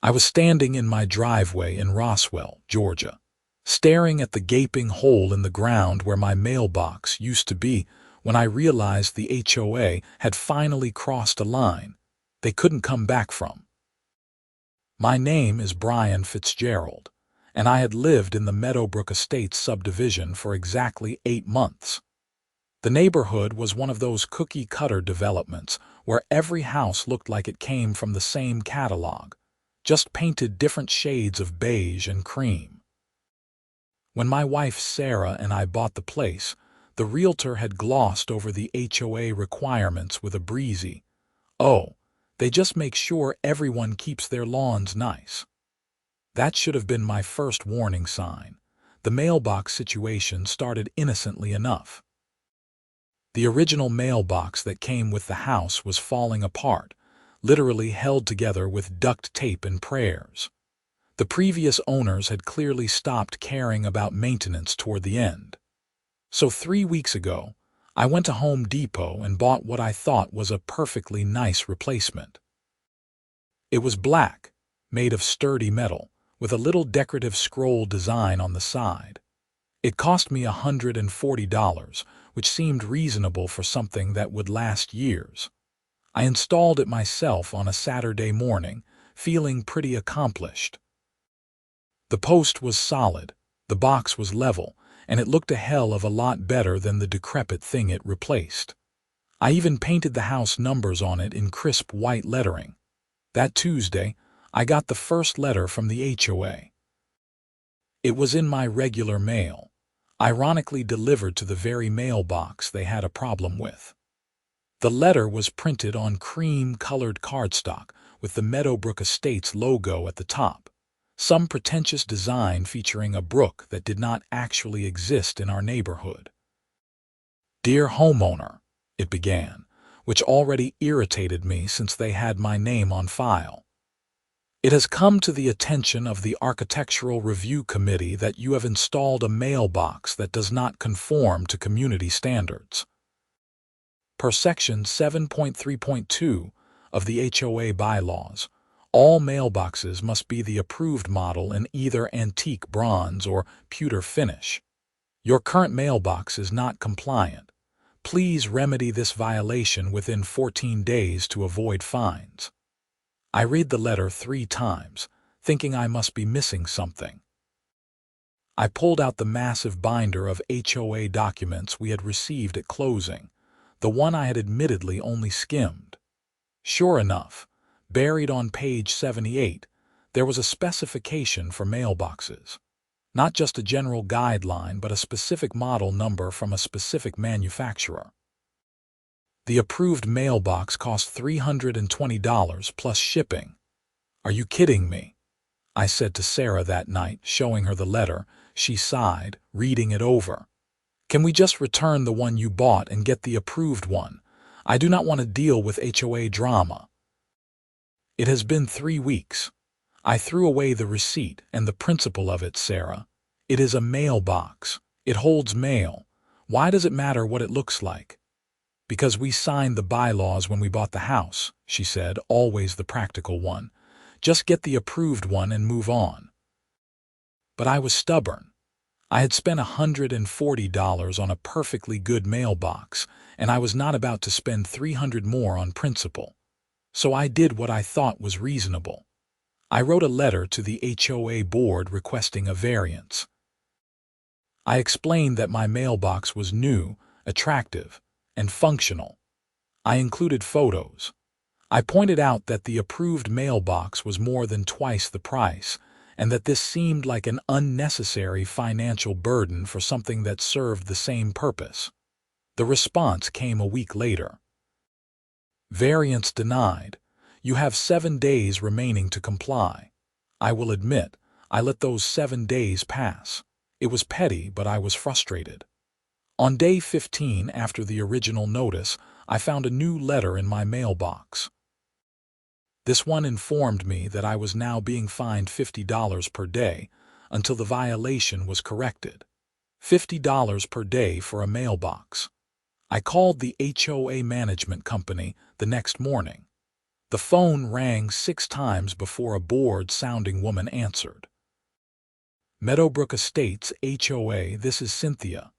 I was standing in my driveway in Roswell, Georgia, staring at the gaping hole in the ground where my mailbox used to be when I realized the HOA had finally crossed a line they couldn't come back from. My name is Brian Fitzgerald, and I had lived in the Meadowbrook Estates subdivision for exactly 8 months. The neighborhood was one of those cookie-cutter developments where every house looked like it came from the same catalog, just painted different shades of beige and cream. When my wife Sarah and I bought the place, the realtor had glossed over the HOA requirements with a breezy, "Oh, they just make sure everyone keeps their lawns nice." That should have been my first warning sign. The mailbox situation started innocently enough. The original mailbox that came with the house was falling apart, literally held together with duct tape and prayers. The previous owners had clearly stopped caring about maintenance toward the end. So 3 weeks ago, I went to Home Depot and bought what I thought was a perfectly nice replacement. It was black, made of sturdy metal, with a little decorative scroll design on the side. It cost me $140, which seemed reasonable for something that would last years. I installed it myself on a Saturday morning, feeling pretty accomplished. The post was solid, the box was level, and it looked a hell of a lot better than the decrepit thing it replaced. I even painted the house numbers on it in crisp white lettering. That Tuesday, I got the first letter from the HOA. It was in my regular mail, ironically delivered to the very mailbox they had a problem with. The letter was printed on cream-colored cardstock with the Meadowbrook Estates logo at the top, some pretentious design featuring a brook that did not actually exist in our neighborhood. "Dear homeowner," it began, which already irritated me since they had my name on file. "It has come to the attention of the Architectural Review Committee that you have installed a mailbox that does not conform to community standards. Per Section 7.3.2 of the HOA bylaws, all mailboxes must be the approved model in either antique bronze or pewter finish. Your current mailbox is not compliant. Please remedy this violation within 14 days to avoid fines." I read the letter 3 times, thinking I must be missing something. I pulled out the massive binder of HOA documents we had received at closing, the one I had admittedly only skimmed. Sure enough, buried on page 78, there was a specification for mailboxes. Not just a general guideline, but a specific model number from a specific manufacturer. The approved mailbox cost $320 plus shipping. "Are you kidding me?" I said to Sarah that night, showing her the letter. She sighed, reading it over. "Can we just return the one you bought and get the approved one? I do not want to deal with HOA drama." It has been 3 weeks. I threw away the receipt and the principle of it, Sarah. It is a mailbox. It holds mail. Why does it matter what it looks like? "Because we signed the bylaws when we bought the house," she said, always the practical one. "Just get the approved one and move on." But I was stubborn. I had spent $140 on a perfectly good mailbox, and I was not about to spend $300 more on principle. So I did what I thought was reasonable. I wrote a letter to the HOA board requesting a variance. I explained that my mailbox was new, attractive, and functional. I included photos. I pointed out that the approved mailbox was more than twice the price, and that this seemed like an unnecessary financial burden for something that served the same purpose. The response came a week later. "Variance denied. You have 7 days remaining to comply." I will admit, I let those 7 days pass. It was petty, but I was frustrated. On day 15 after the original notice, I found a new letter in my mailbox. This one informed me that I was now being fined $50 per day until the violation was corrected. $50 per day for a mailbox. I called the HOA management company the next morning. The phone rang 6 times before a bored-sounding woman answered. Meadowbrook Estates, HOA, this is Cynthia.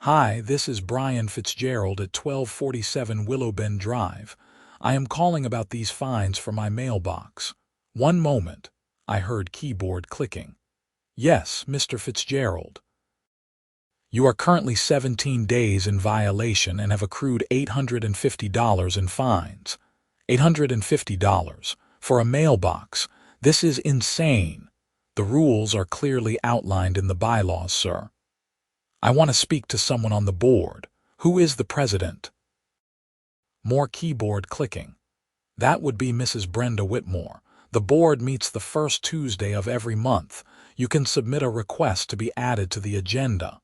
Hi, this is Brian Fitzgerald at 1247 Willowbend Drive. I am calling about these fines for my mailbox. One moment. I heard keyboard clicking. Yes, Mr. Fitzgerald. You are currently 17 days in violation and have accrued $850 in fines. $850 for a mailbox. This is insane. The rules are clearly outlined in the bylaws, sir. I want to speak to someone on the board. Who is the president? More keyboard clicking. That would be Mrs. Brenda Whitmore. The board meets the first Tuesday of every month. You can submit a request to be added to the agenda.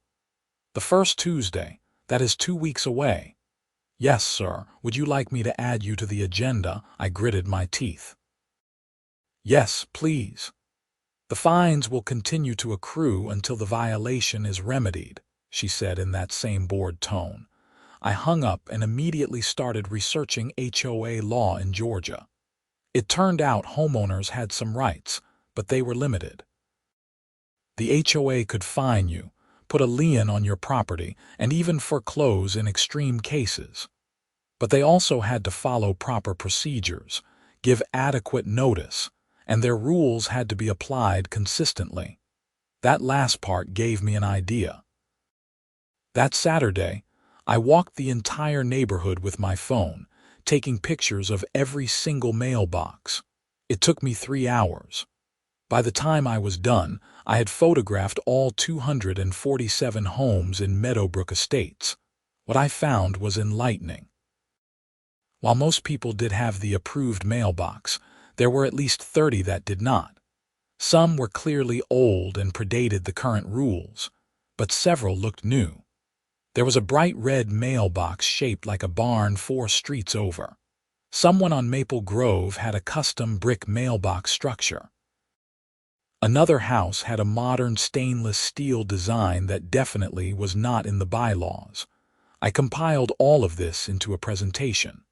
The first Tuesday, that is 2 weeks away. Yes, sir. Would you like me to add you to the agenda? I gritted my teeth. Yes, please. The fines will continue to accrue until the violation is remedied, she said in that same bored tone. I hung up and immediately started researching HOA law in Georgia. It turned out homeowners had some rights, but they were limited. The HOA could fine you, put a lien on your property, and even foreclose in extreme cases. But they also had to follow proper procedures, give adequate notice, and their rules had to be applied consistently. That last part gave me an idea. That Saturday, I walked the entire neighborhood with my phone, taking pictures of every single mailbox. It took me 3 hours. By the time I was done, I had photographed all 247 homes in Meadowbrook Estates. What I found was enlightening. While most people did have the approved mailbox, there were at least 30 that did not. Some were clearly old and predated the current rules, but several looked new. There was a bright red mailbox shaped like a barn 4 streets over. Someone on Maple Grove had a custom brick mailbox structure. Another house had a modern stainless steel design that definitely was not in the bylaws. I compiled all of this into a presentation.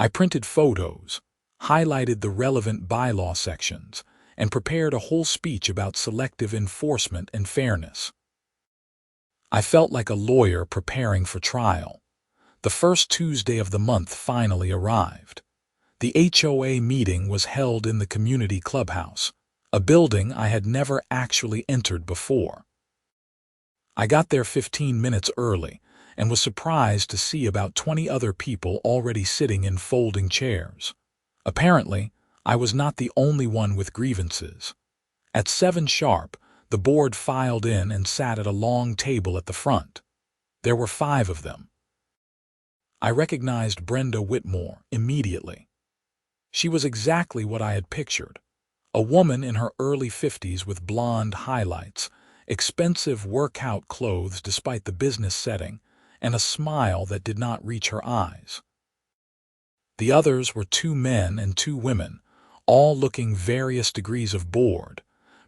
I printed photos, highlighted the relevant bylaw sections, and prepared a whole speech about selective enforcement and fairness. I felt like a lawyer preparing for trial. The first Tuesday of the month finally arrived. The HOA meeting was held in the community clubhouse, a building I had never actually entered before. I got there 15 minutes early and was surprised to see about 20 other people already sitting in folding chairs. Apparently, I was not the only one with grievances. At 7 sharp, the board filed in and sat at a long table at the front. There were 5 of them. I recognized Brenda Whitmore immediately. She was exactly what I had pictured. A woman in her early 50s with blonde highlights, expensive workout clothes despite the business setting, and a smile that did not reach her eyes. The others were 2 men and 2 women, all looking various degrees of bored.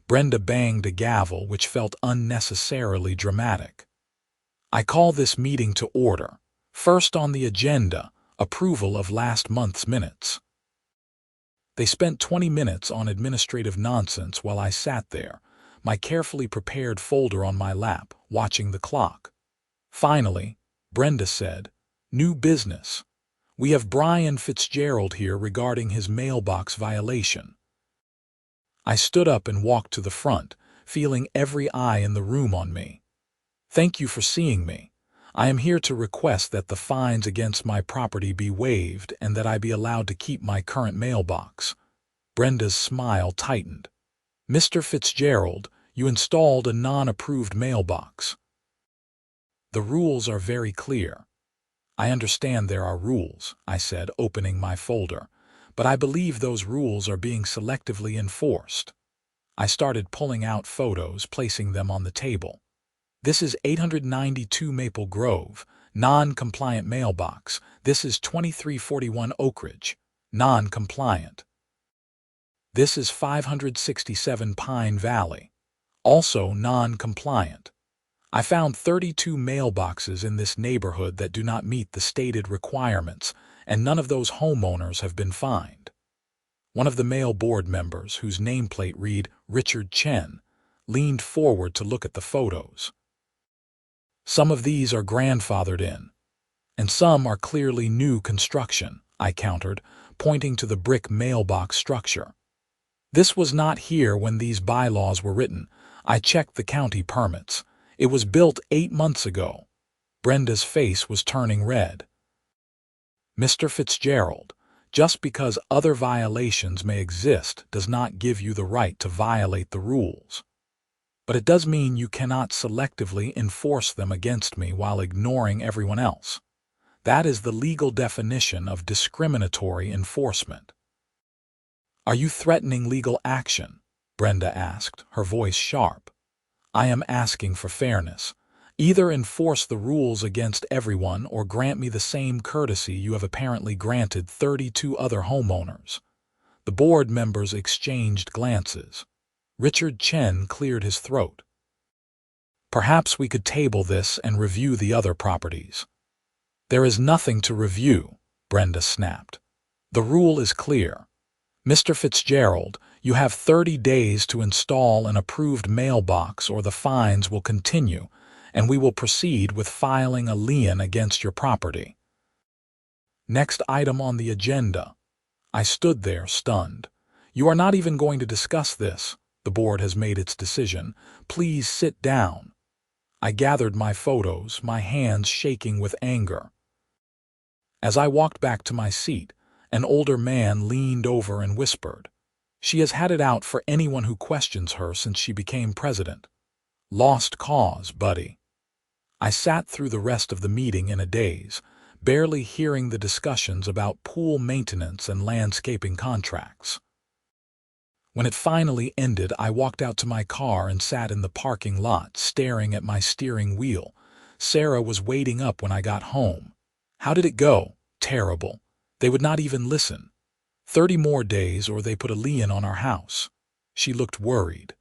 Brenda banged a gavel which felt unnecessarily dramatic. I call this meeting to order. First on the agenda, approval of last month's minutes. They spent 20 minutes on administrative nonsense while I sat there, my carefully prepared folder on my lap, watching the clock. Finally, Brenda said, "New business. We have Brian Fitzgerald here regarding his mailbox violation." I stood up and walked to the front, feeling every eye in the room on me. "Thank you for seeing me. I am here to request that the fines against my property be waived and that I be allowed to keep my current mailbox." Brenda's smile tightened. "Mr. Fitzgerald, you installed a non-approved mailbox. The rules are very clear." "I understand there are rules," I said, opening my folder, "but I believe those rules are being selectively enforced." I started pulling out photos, placing them on the table. This is 892 Maple Grove, non-compliant mailbox. This is 2341 Oak Ridge, non-compliant. This is 567 Pine Valley, also non-compliant. I found 32 mailboxes in this neighborhood that do not meet the stated requirements, and none of those homeowners have been fined. One of the male board members, whose nameplate read Richard Chen, leaned forward to look at the photos. "Some of these are grandfathered in, and some are clearly new construction," I countered, pointing to the brick mailbox structure. "This was not here when these bylaws were written. I checked the county permits. It was built 8 months ago." Brenda's face was turning red. "Mr. Fitzgerald, just because other violations may exist does not give you the right to violate the rules. But it does mean you cannot selectively enforce them against me while ignoring everyone else. That is the legal definition of discriminatory enforcement." "Are you threatening legal action?" Brenda asked, her voice sharp. "I am asking for fairness. Either enforce the rules against everyone or grant me the same courtesy you have apparently granted 32 other homeowners." The board members exchanged glances. Richard Chen cleared his throat. "Perhaps we could table this and review the other properties." "There is nothing to review," Brenda snapped. "The rule is clear. Mr. Fitzgerald, you have 30 days to install an approved mailbox or the fines will continue, and we will proceed with filing a lien against your property." Next item on the agenda. I stood there stunned. "You are not even going to discuss this. The board has made its decision. Please sit down." I gathered my photos, my hands shaking with anger. As I walked back to my seat, an older man leaned over and whispered, "She has had it out for anyone who questions her since she became president. Lost cause, buddy." I sat through the rest of the meeting in a daze, barely hearing the discussions about pool maintenance and landscaping contracts. When it finally ended, I walked out to my car and sat in the parking lot, staring at my steering wheel. Sarah was waiting up when I got home. "How did it go?" "Terrible. They would not even listen. 30 more days or they put a lien on our house." She looked worried.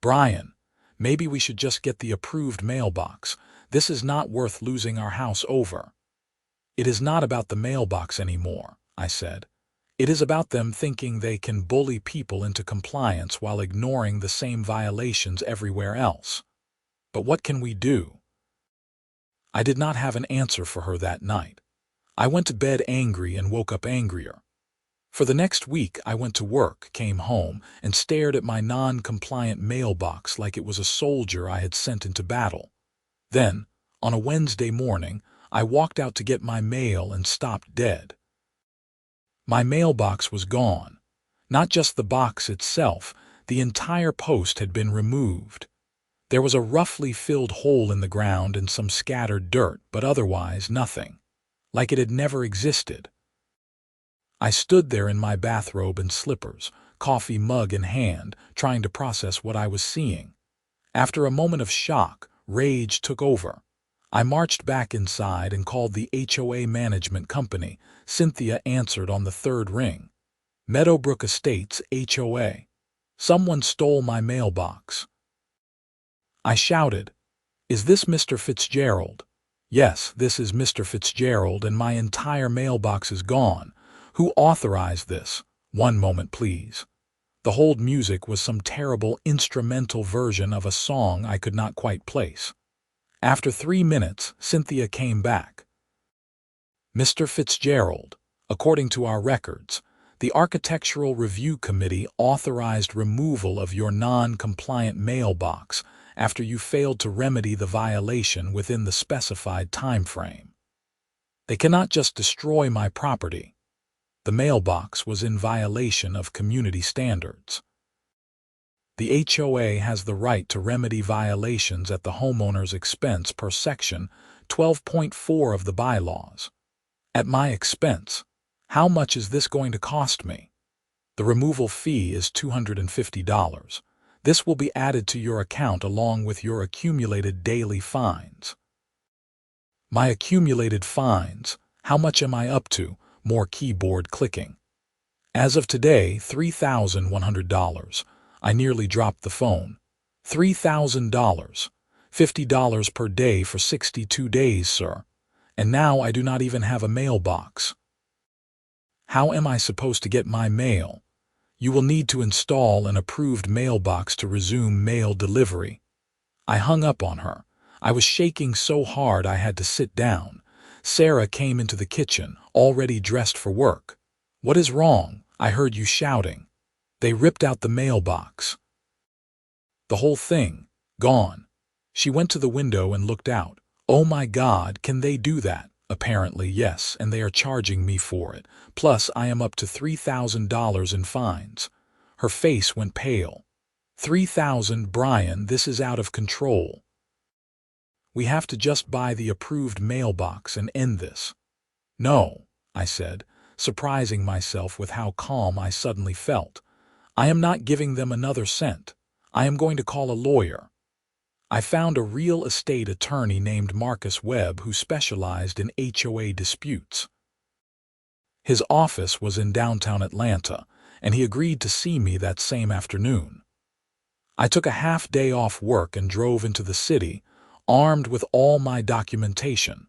"Brian, maybe we should just get the approved mailbox. This is not worth losing our house over." "It is not about the mailbox anymore," I said. "It is about them thinking they can bully people into compliance while ignoring the same violations everywhere else. But what can we do?" I did not have an answer for her that night. I went to bed angry and woke up angrier. For the next week, I went to work, came home, and stared at my non-compliant mailbox like it was a soldier I had sent into battle. Then, on a Wednesday morning, I walked out to get my mail and stopped dead. My mailbox was gone. Not just the box itself, the entire post had been removed. There was a roughly filled hole in the ground and some scattered dirt, but otherwise nothing. Like it had never existed. I stood there in my bathrobe and slippers, coffee mug in hand, trying to process what I was seeing. After a moment of shock, rage took over. I marched back inside and called the HOA management company. Cynthia answered on the third ring. "Meadowbrook Estates, HOA. Someone stole my mailbox." I shouted, "Is this Mr. Fitzgerald?" "Yes, this is Mr. Fitzgerald, and my entire mailbox is gone. Who authorized this?" "One moment, please." The hold music was some terrible instrumental version of a song I could not quite place. After 3 minutes, Cynthia came back. "Mr. Fitzgerald, according to our records, the Architectural Review Committee authorized removal of your non-compliant mailbox after you failed to remedy the violation within the specified time frame. They cannot just destroy my property. The mailbox was in violation of community standards. The HOA has the right to remedy violations at the homeowner's expense per Section 12.4 of the bylaws. At my expense, how much is this going to cost me? The removal fee is $250. This will be added to your account along with your accumulated daily fines." "My accumulated fines, how much am I up to?" More keyboard clicking. "As of today, $3,100. I nearly dropped the phone. $3,000. $50 per day for 62 days, sir. And now I do not even have a mailbox. How am I supposed to get my mail? You will need to install an approved mailbox to resume mail delivery. I hung up on her. I was shaking so hard I had to sit down. Sarah came into the kitchen, already dressed for work. "What is wrong?" I heard you shouting. "They ripped out the mailbox. The whole thing. Gone." She went to the window and looked out. "Oh my God, can they do that?" "Apparently, yes, and they are charging me for it. Plus, I am up to $3,000 in fines." Her face went pale. "3,000, Brian, this is out of control. We have to just buy the approved mailbox and end this." "No," I said, surprising myself with how calm I suddenly felt. "I am not giving them another cent. I am going to call a lawyer." I found a real estate attorney named Marcus Webb who specialized in HOA disputes. His office was in downtown Atlanta, and he agreed to see me that same afternoon. I took a half-day off work and drove into the city, armed with all my documentation.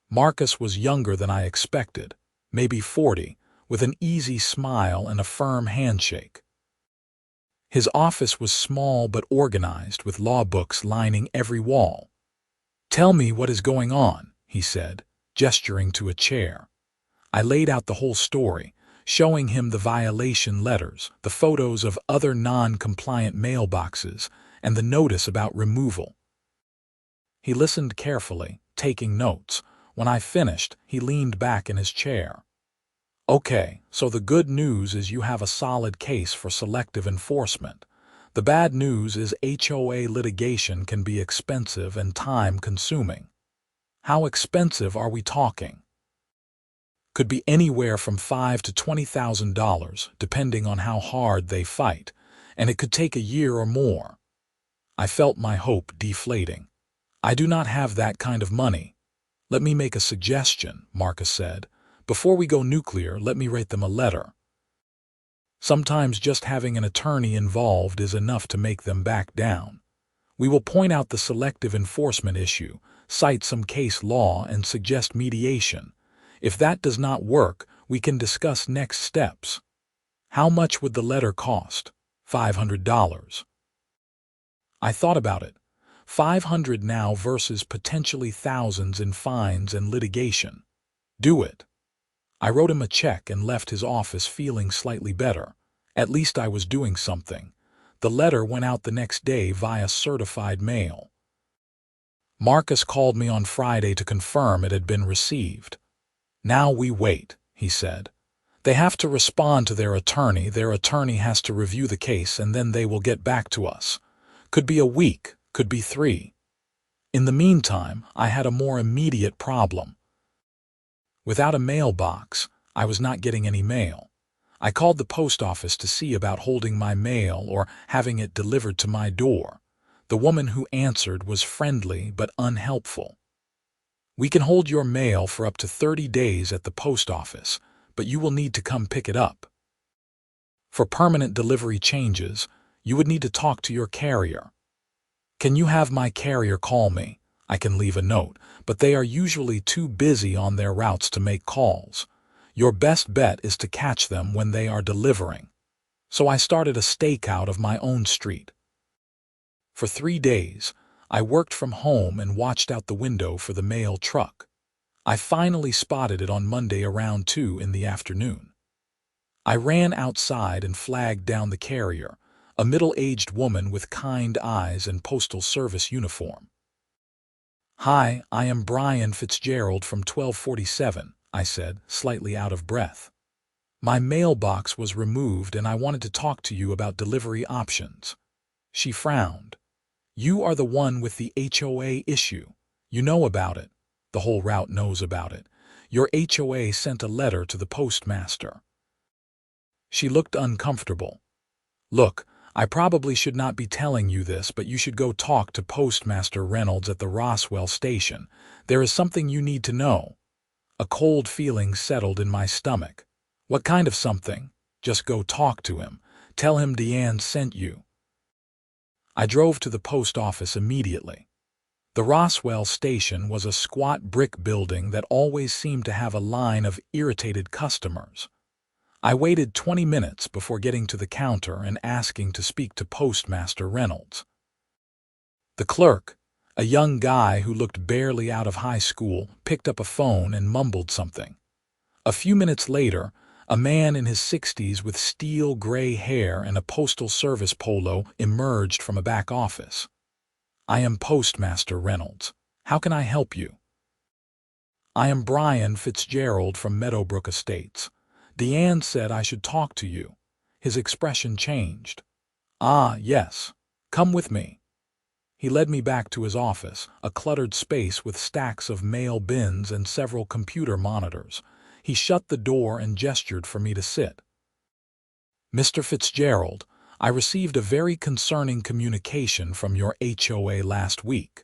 Marcus was younger than I expected, maybe 40, with an easy smile and a firm handshake. His office was small but organized, with law books lining every wall. "Tell me what is going on," he said, gesturing to a chair. I laid out the whole story, showing him the violation letters, the photos of other non-compliant mailboxes, and the notice about removal. He listened carefully, taking notes. When I finished, he leaned back in his chair. "Okay, so the good news is you have a solid case for selective enforcement. The bad news is HOA litigation can be expensive and time-consuming." "How expensive are we talking?" "Could be anywhere from $5,000 to $20,000, depending on how hard they fight, and it could take a year or more." I felt my hope deflating. "I do not have that kind of money." "Let me make a suggestion," Marcus said. "Before we go nuclear, let me write them a letter." Sometimes just having an attorney involved is enough to make them back down. "We will point out the selective enforcement issue, cite some case law, and suggest mediation. If that does not work, we can discuss next steps." "How much would the letter cost?" $500. I thought about it. 500 now versus potentially thousands in fines and litigation. "Do it." I wrote him a check and left his office feeling slightly better. At least I was doing something. The letter went out the next day via certified mail. Marcus called me on Friday to confirm it had been received. "Now we wait," he said. "They have to respond to their attorney has to review the case, and then they will get back to us. Could be a week, could be 3. In the meantime, I had a more immediate problem. Without a mailbox, I was not getting any mail. I called the post office to see about holding my mail or having it delivered to my door. The woman who answered was friendly but unhelpful. "We can hold your mail for up to 30 days at the post office, but you will need to come pick it up. For permanent delivery changes, you would need to talk to your carrier." "Can you have my carrier call me? I can leave a note, but they are usually too busy on their routes to make calls. Your best bet is to catch them when they are delivering." So I started a stakeout of my own street. For 3 days, I worked from home and watched out the window for the mail truck. I finally spotted it on Monday around 2 in the afternoon. I ran outside and flagged down the carrier, a middle-aged woman with kind eyes and postal service uniform. "Hi, I am Brian Fitzgerald from 1247, I said, slightly out of breath. "My mailbox was removed and I wanted to talk to you about delivery options." She frowned. "You are the one with the HOA issue. You know about it. The whole route knows about it. Your HOA sent a letter to the postmaster." She looked uncomfortable. "Look, I probably should not be telling you this, but you should go talk to Postmaster Reynolds at the Roswell station. There is something you need to know." A cold feeling settled in my stomach. "What kind of something?" "Just go talk to him. Tell him Deanne sent you." I drove to the post office immediately. The Roswell station was a squat brick building that always seemed to have a line of irritated customers. I waited 20 minutes before getting to the counter and asking to speak to Postmaster Reynolds. The clerk, a young guy who looked barely out of high school, picked up a phone and mumbled something. A few minutes later, a man in his 60s with steel gray hair and a Postal Service polo emerged from a back office. "I am Postmaster Reynolds. How can I help you?" "I am Brian Fitzgerald from Meadowbrook Estates. Deanne said I should talk to you." His expression changed. "Ah, yes. Come with me." He led me back to his office, a cluttered space with stacks of mail bins and several computer monitors. He shut the door and gestured for me to sit. "Mr. Fitzgerald, I received a very concerning communication from your HOA last week."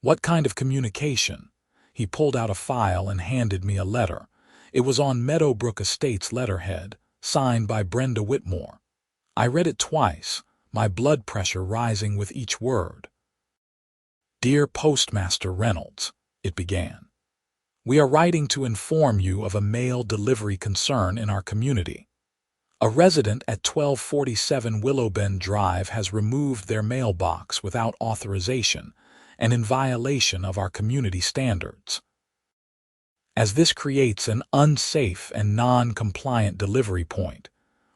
"What kind of communication?" He pulled out a file and handed me a letter. It was on Meadowbrook Estates letterhead, signed by Brenda Whitmore. I read it twice, my blood pressure rising with each word. "Dear Postmaster Reynolds," it began. "We are writing to inform you of a mail delivery concern in our community. A resident at 1247 Willowbend Drive has removed their mailbox without authorization and in violation of our community standards. As this creates an unsafe and non-compliant delivery point,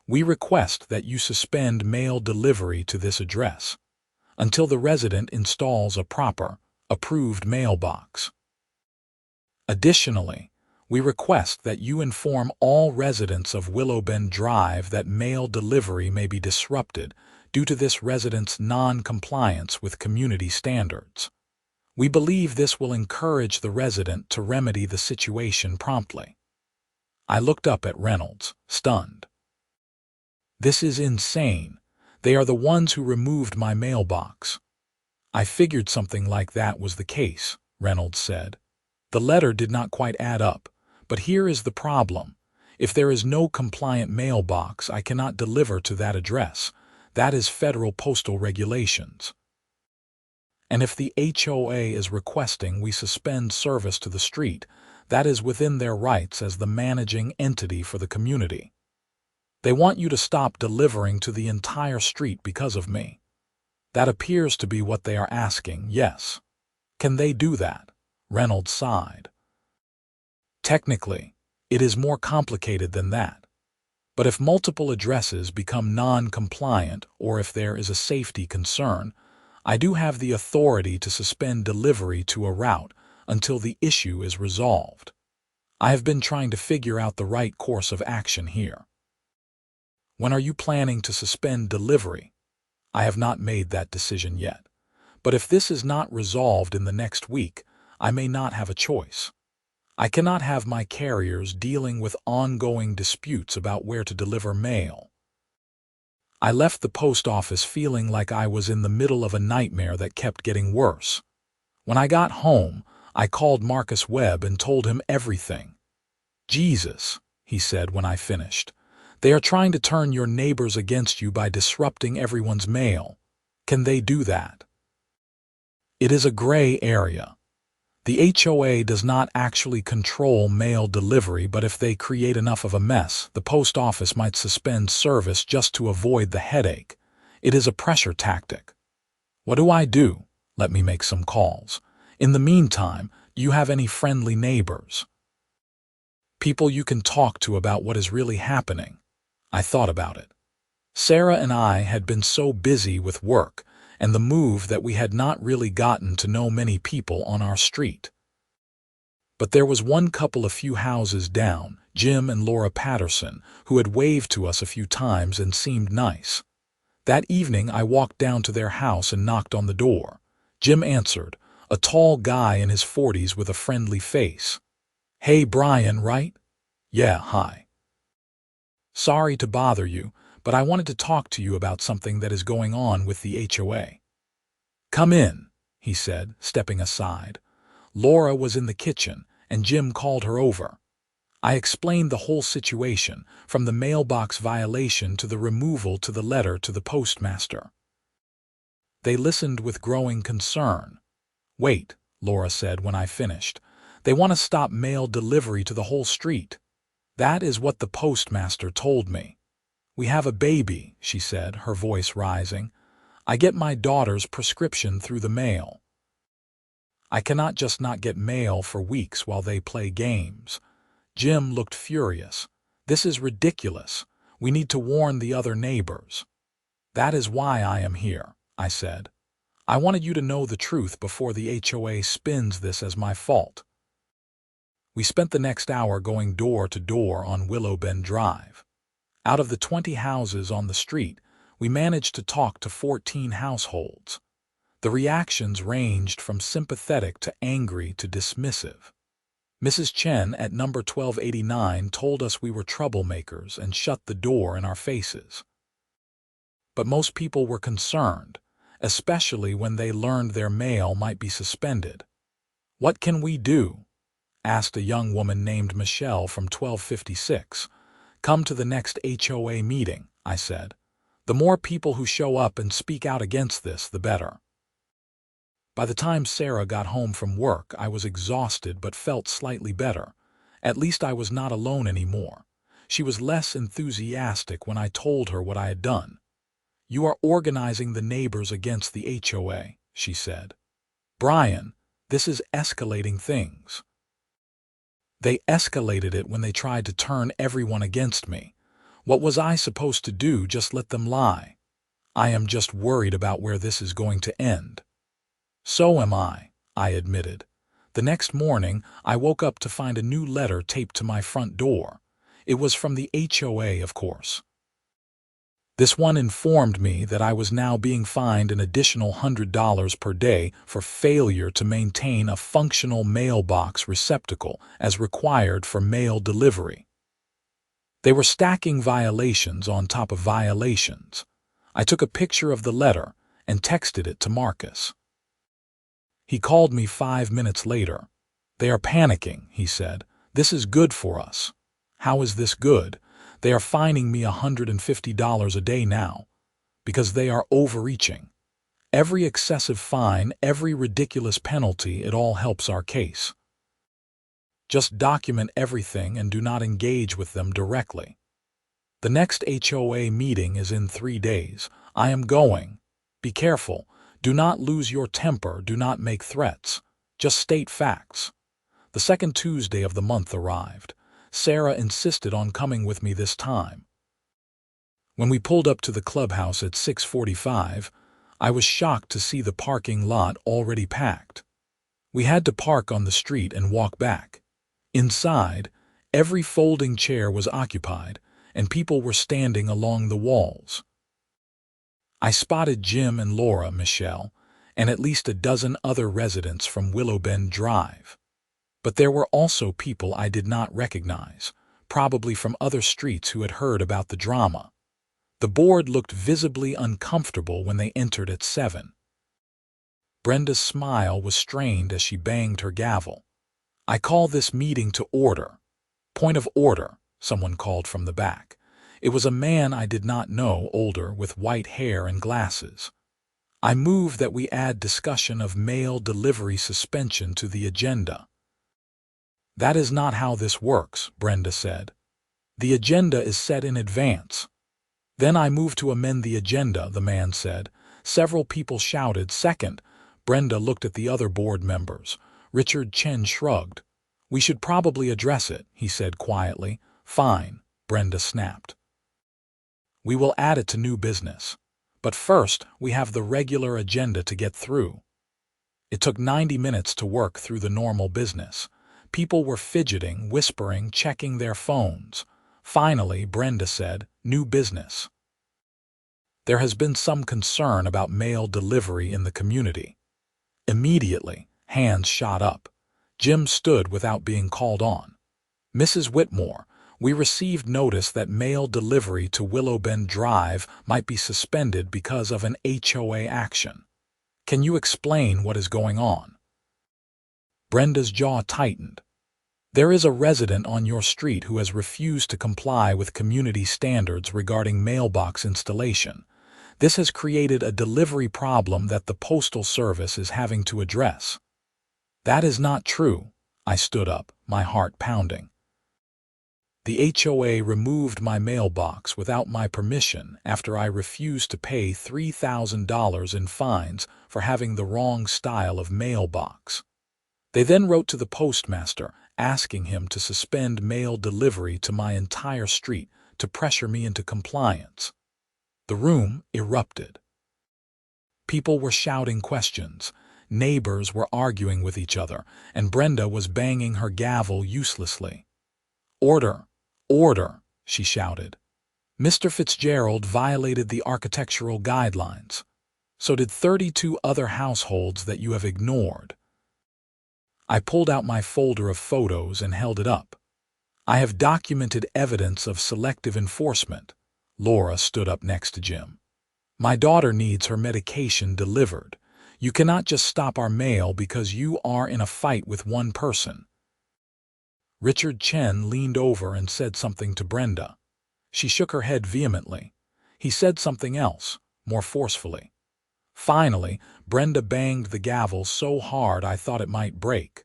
we request that you suspend mail delivery to this address until the resident installs a proper, approved mailbox. Additionally, we request that you inform all residents of Willowbend Drive that mail delivery may be disrupted due to this resident's non-compliance with community standards. We believe this will encourage the resident to remedy the situation promptly." I looked up at Reynolds, stunned. "This is insane. They are the ones who removed my mailbox." "I figured something like that was the case," Reynolds said. "The letter did not quite add up, but here is the problem. If there is no compliant mailbox, I cannot deliver to that address. That is federal postal regulations. And if the HOA is requesting we suspend service to the street, that is within their rights as the managing entity for the community. They want you to stop delivering to the entire street because of me. That appears to be what they are asking, yes. Can they do that?" Reynolds sighed. "Technically, it is more complicated than that. But if multiple addresses become non-compliant or if there is a safety concern, I do have the authority to suspend delivery to a route until the issue is resolved. I have been trying to figure out the right course of action here." "When are you planning to suspend delivery?" "I have not made that decision yet. But if this is not resolved in the next week, I may not have a choice. I cannot have my carriers dealing with ongoing disputes about where to deliver mail." I left the post office feeling like I was in the middle of a nightmare that kept getting worse. When I got home, I called Marcus Webb and told him everything. "Jesus," he said when I finished. "They are trying to turn your neighbors against you by disrupting everyone's mail. Can they do that?" "It is a gray area. The HOA does not actually control mail delivery, but if they create enough of a mess, the post office might suspend service just to avoid the headache. It is a pressure tactic." "What do I do?" "Let me make some calls. In the meantime, do you have any friendly neighbors? People you can talk to about what is really happening?" I thought about it. Sarah and I had been so busy with work and the move that we had not really gotten to know many people on our street. But there was one couple a few houses down, Jim and Laura Patterson, who had waved to us a few times and seemed nice. That evening I walked down to their house and knocked on the door. Jim answered, a tall guy in his 40s with a friendly face. "Hey, Brian, right?" "Yeah, hi. Sorry to bother you, but I wanted to talk to you about something that is going on with the HOA." "Come in," he said, stepping aside. Laura was in the kitchen, and Jim called her over. I explained the whole situation, from the mailbox violation to the removal to the letter to the postmaster. They listened with growing concern. "Wait," Laura said when I finished. "They want to stop mail delivery to the whole street. That is what the postmaster told me." "We have a baby," she said, her voice rising. "I get my daughter's prescription through the mail. I cannot just not get mail for weeks while they play games." Jim looked furious. "This is ridiculous. We need to warn the other neighbors." "That is why I am here," I said. "I wanted you to know the truth before the HOA spins this as my fault." We spent the next hour going door to door on Willow Bend Drive. Out of the 20 houses on the street, we managed to talk to 14 households. The reactions ranged from sympathetic to angry to dismissive. Mrs. Chen at number 1289 told us we were troublemakers and shut the door in our faces. But most people were concerned, especially when they learned their mail might be suspended. "What can we do?" asked a young woman named Michelle from 1256. "Come to the next HOA meeting," I said. "The more people who show up and speak out against this, the better." By the time Sarah got home from work, I was exhausted but felt slightly better. At least I was not alone anymore. She was less enthusiastic when I told her what I had done. "You are organizing the neighbors against the HOA," she said. "Brian, this is escalating things." "They escalated it when they tried to turn everyone against me. What was I supposed to do? Just let them lie? I am just worried about where this is going to end." "So am I admitted. The next morning, I woke up to find a new letter taped to my front door. It was from the HOA, of course. This one informed me that I was now being fined an additional $100 per day for failure to maintain a functional mailbox receptacle as required for mail delivery. They were stacking violations on top of violations. I took a picture of the letter and texted it to Marcus. He called me 5 minutes later. "They are panicking," he said. "This is good for us." "How is this good?" "They are fining me $150 a day now, because they are overreaching. Every excessive fine, every ridiculous penalty, it all helps our case. Just document everything and do not engage with them directly. The next HOA meeting is in 3 days. I am going. Be careful. Do not lose your temper. Do not make threats. Just state facts." The second Tuesday of the month arrived. Sarah insisted on coming with me this time. When we pulled up to the clubhouse at 6:45, I was shocked to see the parking lot already packed. We had to park on the street and walk back. Inside, every folding chair was occupied, and people were standing along the walls. I spotted Jim and Laura, Michelle, and at least a dozen other residents from Willow Bend Drive. But there were also people I did not recognize, probably from other streets who had heard about the drama. The board looked visibly uncomfortable when they entered at 7. Brenda's smile was strained as she banged her gavel. "I call this meeting to order." "Point of order," someone called from the back. It was a man I did not know, older, with white hair and glasses. "I move that we add discussion of mail delivery suspension to the agenda." "That is not how this works," Brenda said. "The agenda is set in advance." "Then I move to amend the agenda," the man said. Several people shouted, "Second." Brenda looked at the other board members. Richard Chen shrugged. "We should probably address it," he said quietly. "Fine," Brenda snapped. "We will add it to new business. But first, we have the regular agenda to get through." It took 90 minutes to work through the normal business. People were fidgeting, whispering, checking their phones. Finally, Brenda said, "New business." There has been some concern about mail delivery in the community. Immediately, hands shot up. Jim stood without being called on. "Mrs. Whitmore, we received notice that mail delivery to Willow Bend Drive might be suspended because of an HOA action. Can you explain what is going on?" Brenda's jaw tightened. "There is a resident on your street who has refused to comply with community standards regarding mailbox installation. This has created a delivery problem that the Postal Service is having to address." That is not true. I stood up, my heart pounding. The HOA removed my mailbox without my permission after I refused to pay $3,000 in fines for having the wrong style of mailbox. They then wrote to the postmaster, asking him to suspend mail delivery to my entire street to pressure me into compliance. The room erupted. People were shouting questions, neighbors were arguing with each other, and Brenda was banging her gavel uselessly. "Order! Order!" she shouted. "Mr. Fitzgerald violated the architectural guidelines. So did 32 other households that you have ignored." I pulled out my folder of photos and held it up. "I have documented evidence of selective enforcement." Laura stood up next to Jim. "My daughter needs her medication delivered. You cannot just stop our mail because you are in a fight with one person." Richard Chen leaned over and said something to Brenda. She shook her head vehemently. He said something else, more forcefully. Finally, Brenda banged the gavel so hard I thought it might break.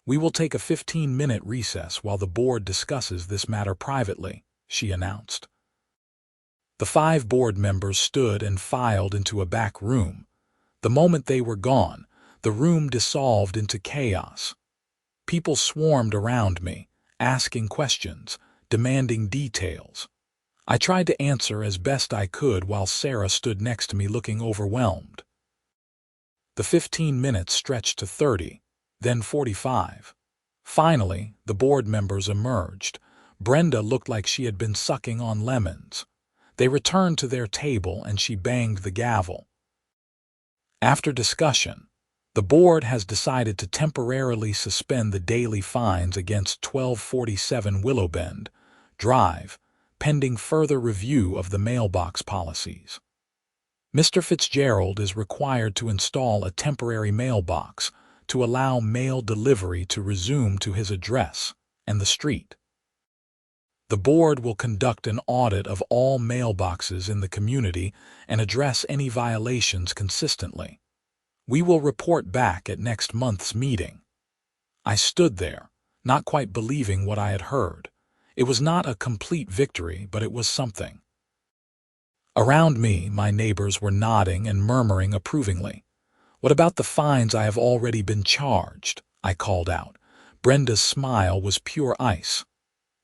"We will take a 15-minute recess while the board discusses this matter privately," she announced. The 5 board members stood and filed into a back room. The moment they were gone, the room dissolved into chaos. People swarmed around me, asking questions, demanding details. I tried to answer as best I could while Sarah stood next to me looking overwhelmed. The 15 minutes stretched to 30, then 45. Finally, the board members emerged. Brenda looked like she had been sucking on lemons. They returned to their table and she banged the gavel. "After discussion, the board has decided to temporarily suspend the daily fines against 1247 Willowbend Drive, pending further review of the mailbox policies. Mr. Fitzgerald is required to install a temporary mailbox to allow mail delivery to resume to his address and the street. The board will conduct an audit of all mailboxes in the community and address any violations consistently. We will report back at next month's meeting." I stood there, not quite believing what I had heard. It was not a complete victory, but it was something. Around me, my neighbors were nodding and murmuring approvingly. "What about the fines I have already been charged?" I called out. Brenda's smile was pure ice.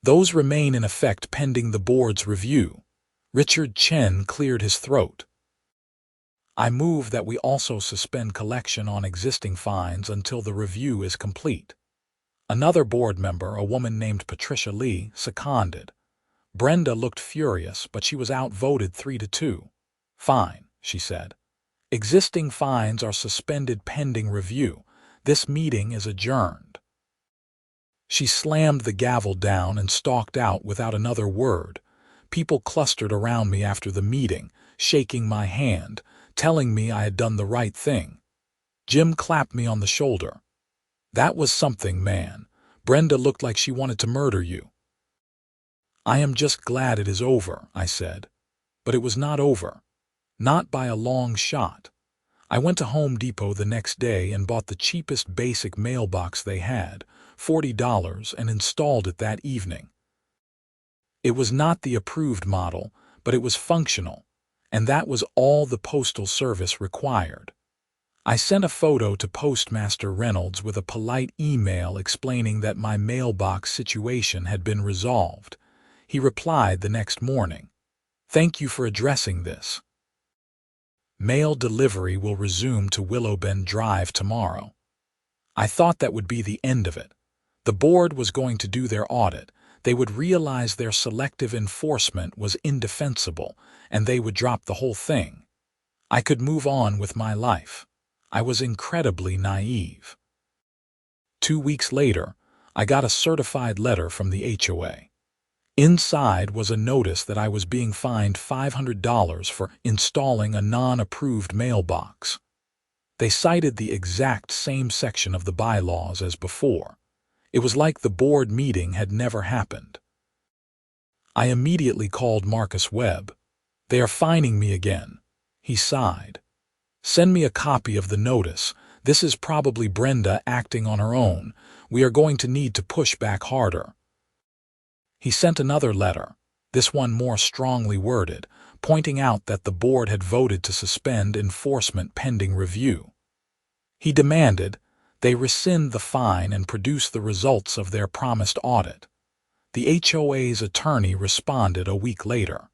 "Those remain in effect pending the board's review." Richard Chen cleared his throat. "I move that we also suspend collection on existing fines until the review is complete." Another board member, a woman named Patricia Lee, seconded. Brenda looked furious, but she was outvoted 3-2. "Fine," she said. "Existing fines are suspended pending review. This meeting is adjourned." She slammed the gavel down and stalked out without another word. People clustered around me after the meeting, shaking my hand, telling me I had done the right thing. Jim clapped me on the shoulder. "That was something, man. Brenda looked like she wanted to murder you." "I am just glad it is over," I said. But it was not over. Not by a long shot. I went to Home Depot the next day and bought the cheapest basic mailbox they had, $40, and installed it that evening. It was not the approved model, but it was functional, and that was all the Postal Service required. I sent a photo to Postmaster Reynolds with a polite email explaining that my mailbox situation had been resolved. He replied the next morning, "Thank you for addressing this. Mail delivery will resume to Willowbend Drive tomorrow." I thought that would be the end of it. The board was going to do their audit. They would realize their selective enforcement was indefensible, and they would drop the whole thing. I could move on with my life. I was incredibly naive. 2 weeks later, I got a certified letter from the HOA. Inside was a notice that I was being fined $500 for installing a non-approved mailbox. They cited the exact same section of the bylaws as before. It was like the board meeting had never happened. I immediately called Marcus Webb. "They are fining me again." He sighed. "Send me a copy of the notice, This is probably Brenda acting on her own. We are going to need to push back harder." He sent another letter, this one more strongly worded, pointing out that the board had voted to suspend enforcement pending review. He demanded they rescind the fine and produce the results of their promised audit. The HOA's attorney responded a week later.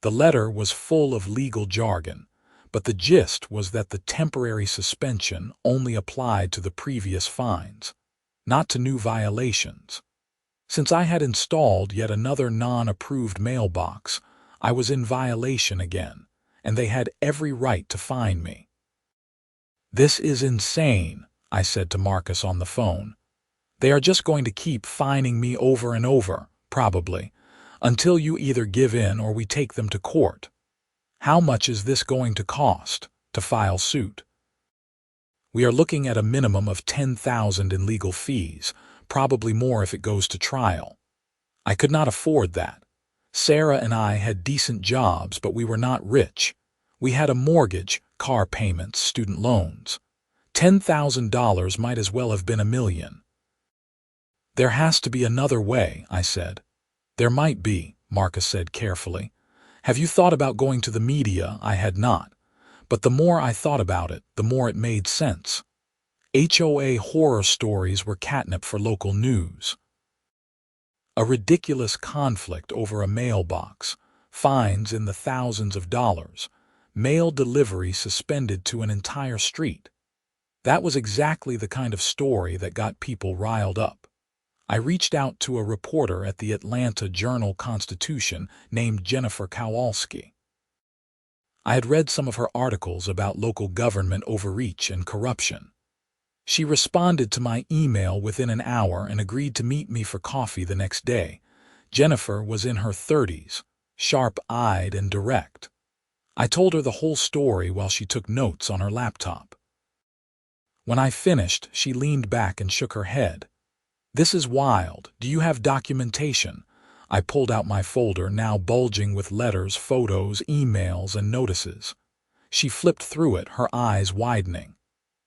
The letter was full of legal jargon, but the gist was that the temporary suspension only applied to the previous fines, not to new violations. Since I had installed yet another non-approved mailbox, I was in violation again, and they had every right to fine me. "This is insane," I said to Marcus on the phone. "They are just going to keep fining me over and over, probably, until you either give in or we take them to court. How much is this going to cost to file suit?" "We are looking at a minimum of $10,000 in legal fees, probably more if it goes to trial." I could not afford that. Sarah and I had decent jobs, but we were not rich. We had a mortgage, car payments, student loans. $10,000 might as well have been $1 million. "There has to be another way," I said. "There might be," Marcus said carefully. "Have you thought about going to the media?" I had not. But the more I thought about it, the more it made sense. HOA horror stories were catnip for local news. A ridiculous conflict over a mailbox, fines in the thousands of dollars, mail delivery suspended to an entire street. That was exactly the kind of story that got people riled up. I reached out to a reporter at the Atlanta Journal-Constitution named Jennifer Kowalski. I had read some of her articles about local government overreach and corruption. She responded to my email within an hour and agreed to meet me for coffee the next day. Jennifer was in her 30s, sharp-eyed and direct. I told her the whole story while she took notes on her laptop. When I finished, she leaned back and shook her head. "This is wild. Do you have documentation?" I pulled out my folder, now bulging with letters, photos, emails, and notices. She flipped through it, her eyes widening.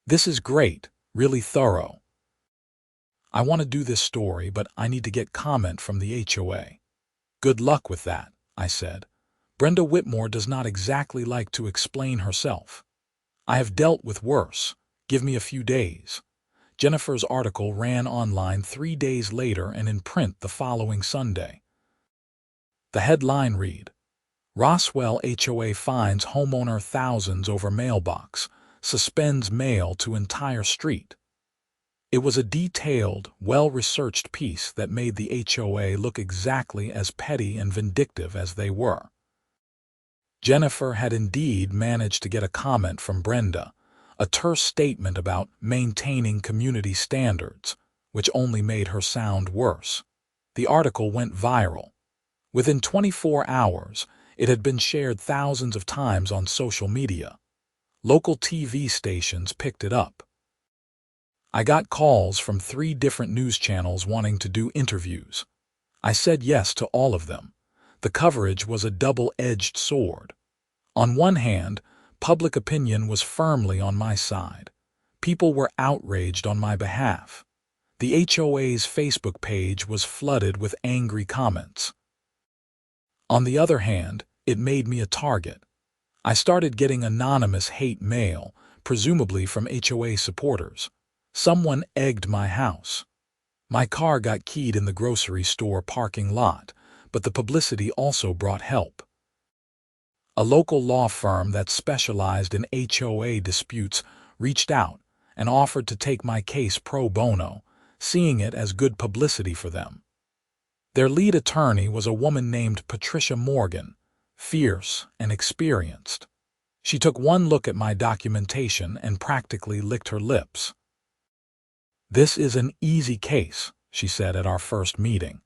"This is great. Really thorough. I want to do this story, but I need to get comment from the HOA." "Good luck with that," I said. "Brenda Whitmore does not exactly like to explain herself. I have dealt with worse. Give me a few days." Jennifer's article ran online 3 days later and in print the following Sunday. The headline read, "Roswell HOA fines homeowner thousands over mailbox, suspends mail to entire street." It was a detailed, well-researched piece that made the HOA look exactly as petty and vindictive as they were. Jennifer had indeed managed to get a comment from Brenda, a terse statement about maintaining community standards, which only made her sound worse. The article went viral. Within 24 hours, it had been shared thousands of times on social media. Local TV stations picked it up. I got calls from 3 different news channels wanting to do interviews. I said yes to all of them. The coverage was a double-edged sword. On one hand, public opinion was firmly on my side. People were outraged on my behalf. The HOA's Facebook page was flooded with angry comments. On the other hand, it made me a target. I started getting anonymous hate mail, presumably from HOA supporters. Someone egged my house. My car got keyed in the grocery store parking lot, but the publicity also brought help. A local law firm that specialized in HOA disputes reached out and offered to take my case pro bono, seeing it as good publicity for them. Their lead attorney was a woman named Patricia Morgan, fierce and experienced. She took one look at my documentation and practically licked her lips. "This is an easy case," she said at our first meeting.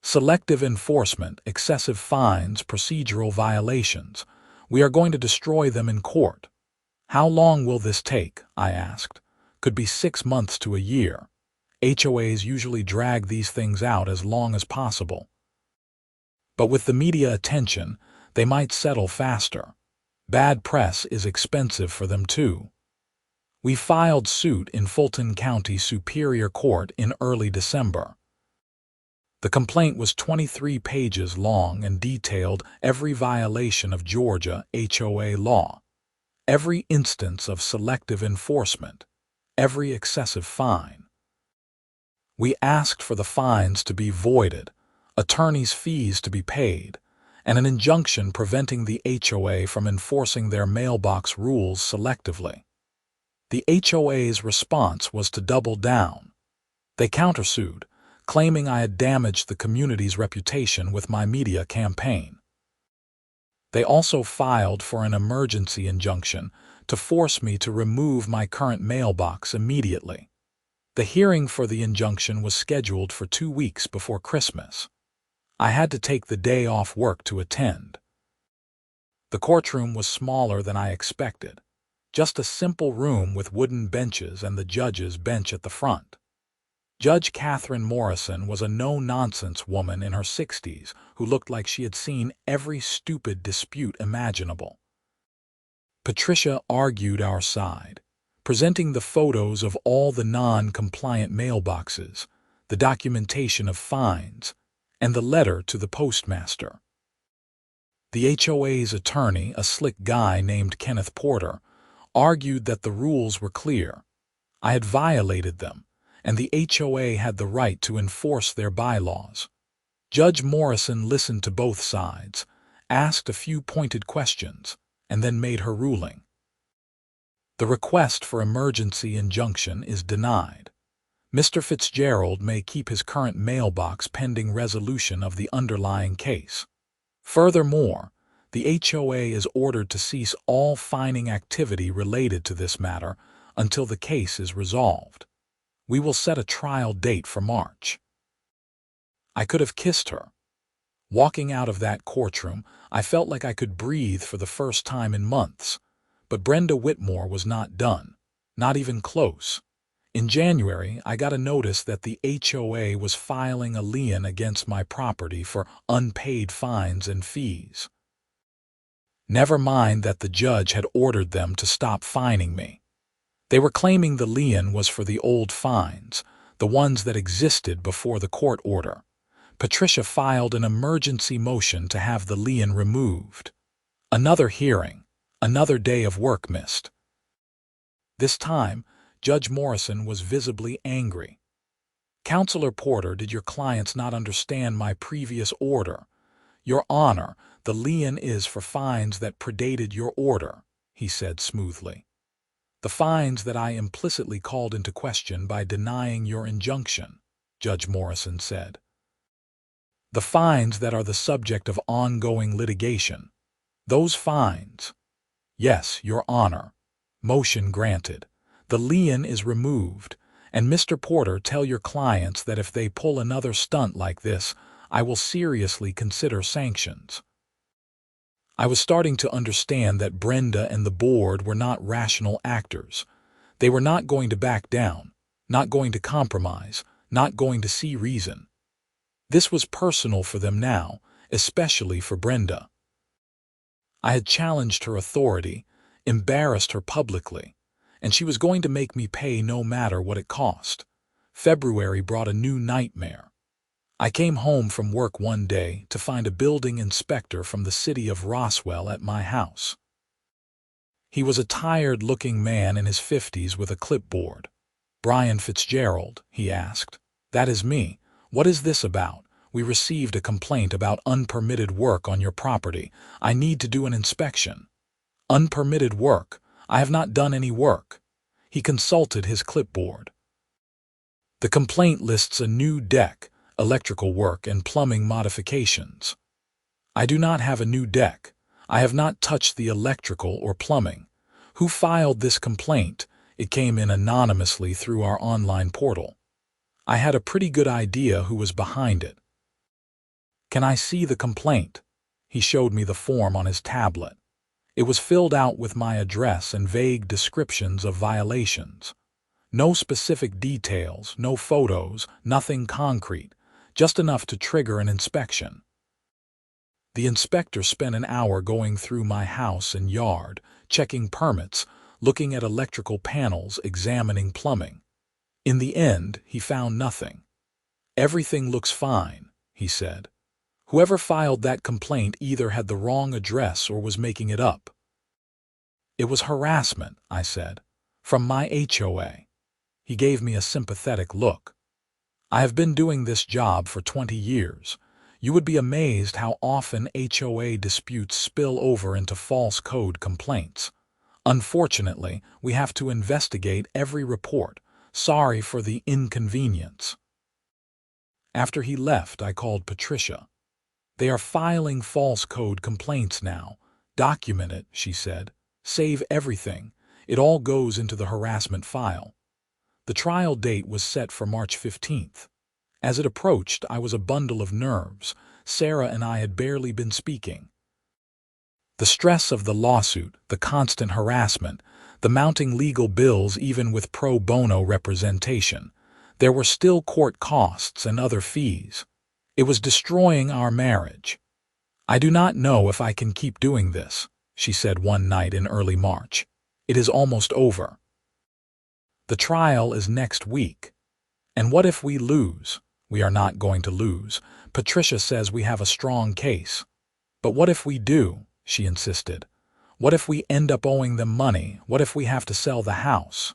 "Selective enforcement, excessive fines, procedural violations. We are going to destroy them in court." "How long will this take?" I asked. "Could be 6 months to a year. HOAs usually drag these things out as long as possible. But with the media attention, they might settle faster. Bad press is expensive for them too." We filed suit in Fulton County Superior Court in early December. The complaint was 23 pages long and detailed every violation of Georgia HOA law, every instance of selective enforcement, every excessive fine. We asked for the fines to be voided, attorneys' fees to be paid, and an injunction preventing the HOA from enforcing their mailbox rules selectively. The HOA's response was to double down. They countersued, claiming I had damaged the community's reputation with my media campaign. They also filed for an emergency injunction to force me to remove my current mailbox immediately. The hearing for the injunction was scheduled for 2 weeks before Christmas. I had to take the day off work to attend. The courtroom was smaller than I expected, just a simple room with wooden benches and the judge's bench at the front. Judge Catherine Morrison was a no-nonsense woman in her 60s who looked like she had seen every stupid dispute imaginable. Patricia argued our side, presenting the photos of all the non-compliant mailboxes, the documentation of fines, and the letter to the Postmaster. The HOA's attorney, a slick guy named Kenneth Porter, argued that the rules were clear. I had violated them, and the HOA had the right to enforce their bylaws. Judge Morrison listened to both sides, asked a few pointed questions, and then made her ruling. The request for emergency injunction is denied. Mr. Fitzgerald may keep his current mailbox pending resolution of the underlying case. Furthermore, the HOA is ordered to cease all fining activity related to this matter until the case is resolved. We will set a trial date for March. I could have kissed her. Walking out of that courtroom, I felt like I could breathe for the first time in months. But Brenda Whitmore was not done, not even close. In January, I got a notice that the HOA was filing a lien against my property for unpaid fines and fees. Never mind that the judge had ordered them to stop fining me. They were claiming the lien was for the old fines, the ones that existed before the court order. Patricia filed an emergency motion to have the lien removed. Another hearing, another day of work missed. This time, Judge Morrison was visibly angry. "Counselor Porter, did your clients not understand my previous order? Your Honor, the lien is for fines that predated your order," he said smoothly. "The fines that I implicitly called into question by denying your injunction," Judge Morrison said. "The fines that are the subject of ongoing litigation. Those fines." "Yes, Your Honor." Motion granted. The lien is removed, and Mr. Porter, tell your clients that if they pull another stunt like this, I will seriously consider sanctions. I was starting to understand that Brenda and the board were not rational actors. They were not going to back down, not going to compromise, not going to see reason. This was personal for them now, especially for Brenda. I had challenged her authority, embarrassed her publicly, and she was going to make me pay no matter what it cost. February brought a new nightmare. I came home from work one day to find a building inspector from the city of Roswell at my house. He was a tired-looking man in his 50s with a clipboard. "Brian Fitzgerald," he asked. "That is me. What is this about? We received a complaint about unpermitted work on your property. I need to do an inspection." "Unpermitted work? I have not done any work." He consulted his clipboard. "The complaint lists a new deck, electrical work, and plumbing modifications." "I do not have a new deck. I have not touched the electrical or plumbing." "Who filed this complaint?" "It came in anonymously through our online portal." I had a pretty good idea who was behind it. "Can I see the complaint?" He showed me the form on his tablet. It was filled out with my address and vague descriptions of violations. No specific details, no photos, nothing concrete, just enough to trigger an inspection. The inspector spent an hour going through my house and yard, checking permits, looking at electrical panels, examining plumbing. In the end, he found nothing. "Everything looks fine," he said. "Whoever filed that complaint either had the wrong address or was making it up." "It was harassment," I said, "from my HOA." He gave me a sympathetic look. "I have been doing this job for 20 years. You would be amazed how often HOA disputes spill over into false code complaints. Unfortunately, we have to investigate every report. Sorry for the inconvenience." After he left, I called Patricia. "They are filing false code complaints now. Document it," she said. "Save everything. It all goes into the harassment file." The trial date was set for March 15th. As it approached, I was a bundle of nerves. Sarah and I had barely been speaking. The stress of the lawsuit, the constant harassment, the mounting legal bills even with pro bono representation. There were still court costs and other fees. It was destroying our marriage. "I do not know if I can keep doing this," she said one night in early March. "It is almost over. The trial is next week. And what if we lose? We are not going to lose. Patricia says we have a strong case. But what if we do?" she insisted. "What if we end up owing them money? What if we have to sell the house?"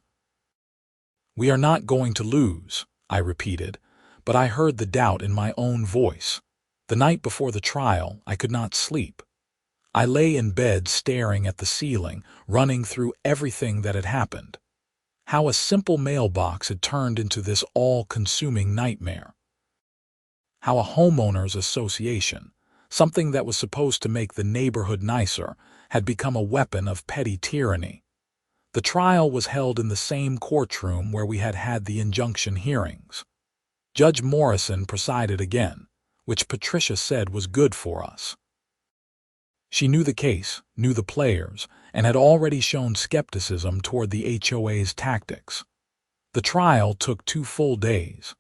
"We are not going to lose," I repeated, but I heard the doubt in my own voice. The night before the trial, I could not sleep. I lay in bed staring at the ceiling, running through everything that had happened. How a simple mailbox had turned into this all-consuming nightmare. How a homeowners association, something that was supposed to make the neighborhood nicer, had become a weapon of petty tyranny. The trial was held in the same courtroom where we had had the injunction hearings. Judge Morrison presided again, which Patricia said was good for us. She knew the case, knew the players, and had already shown skepticism toward the HOA's tactics. The trial took 2 full days.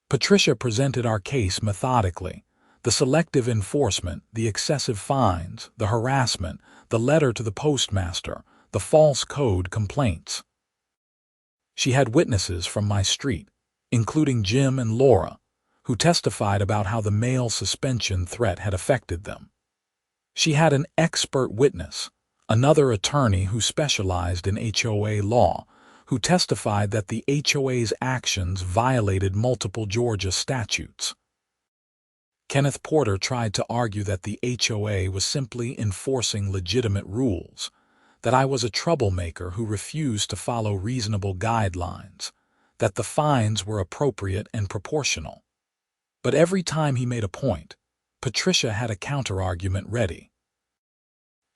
Patricia presented our case methodically. The selective enforcement, the excessive fines, the harassment, the letter to the postmaster, the false code complaints. She had witnesses from my street, including Jim and Laura, who testified about how the mail suspension threat had affected them. She had an expert witness, another attorney who specialized in HOA law, who testified that the HOA's actions violated multiple Georgia statutes. Kenneth Porter tried to argue that the HOA was simply enforcing legitimate rules, that I was a troublemaker who refused to follow reasonable guidelines, that the fines were appropriate and proportional. But every time he made a point, Patricia had a counterargument ready.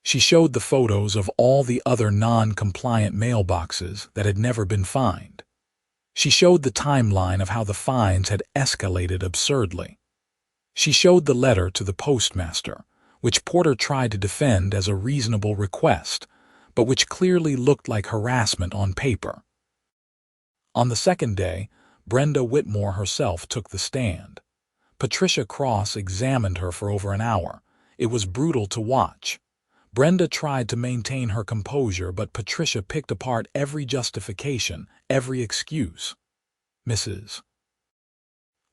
She showed the photos of all the other non-compliant mailboxes that had never been fined. She showed the timeline of how the fines had escalated absurdly. She showed the letter to the postmaster, which Porter tried to defend as a reasonable request, but which clearly looked like harassment on paper. On the second day, Brenda Whitmore herself took the stand. Patricia cross-examined her for over an hour. It was brutal to watch. Brenda tried to maintain her composure, but Patricia picked apart every justification, every excuse. "Mrs.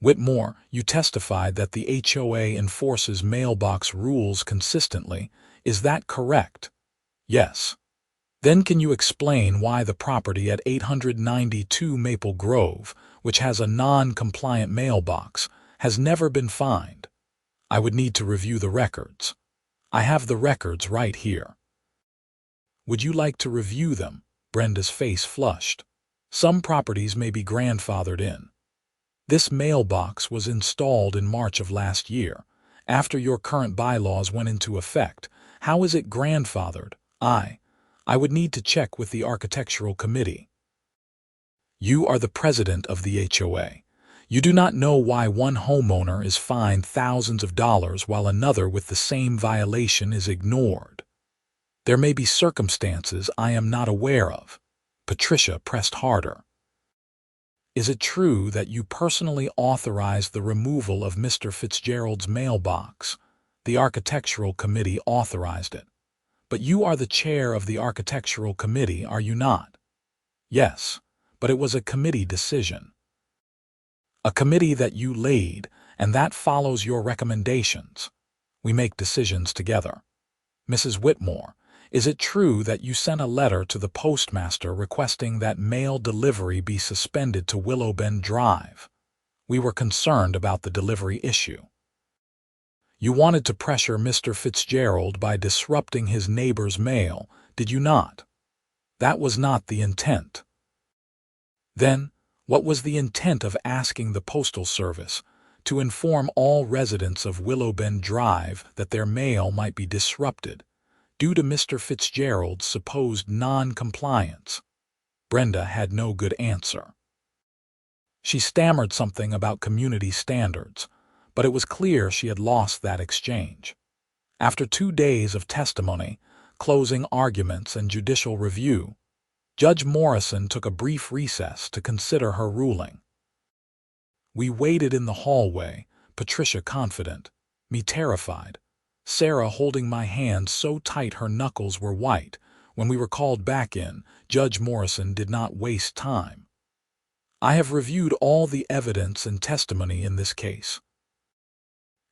Whitmore, you testified that the HOA enforces mailbox rules consistently. Is that correct?" "Yes." "Then can you explain why the property at 892 Maple Grove, which has a non-compliant mailbox, has never been fined?" "I would need to review the records." "I have the records right here." "Would you like to review them?" Brenda's face flushed. "Some properties may be grandfathered in. This mailbox was installed in March of last year, after your current bylaws went into effect. How is it grandfathered?" I would need to check with the architectural committee." "You are the president of the HOA. You do not know why one homeowner is fined thousands of dollars while another with the same violation is ignored. There may be circumstances I am not aware of." Patricia pressed harder. "Is it true that you personally authorized the removal of Mr. Fitzgerald's mailbox?" "The architectural committee authorized it." But you are the chair of the architectural committee, are you not? Yes, but it was a committee decision. A committee that you laid, and that follows your recommendations. We make decisions together. Mrs. Whitmore, is it true that you sent a letter to the postmaster requesting that mail delivery be suspended to Willowbend Drive? We were concerned about the delivery issue. You wanted to pressure Mr. Fitzgerald by disrupting his neighbor's mail, did you not? That was not the intent. Then, what was the intent of asking the Postal Service to inform all residents of Willowbend Drive that their mail might be disrupted due to Mr. Fitzgerald's supposed non-compliance? Brenda had no good answer. She stammered something about community standards, but it was clear she had lost that exchange. After 2 days of testimony, closing arguments, and judicial review, Judge Morrison took a brief recess to consider her ruling. We waited in the hallway, Patricia confident, me terrified, Sarah holding my hand so tight her knuckles were white. When we were called back in, Judge Morrison did not waste time. I have reviewed all the evidence and testimony in this case.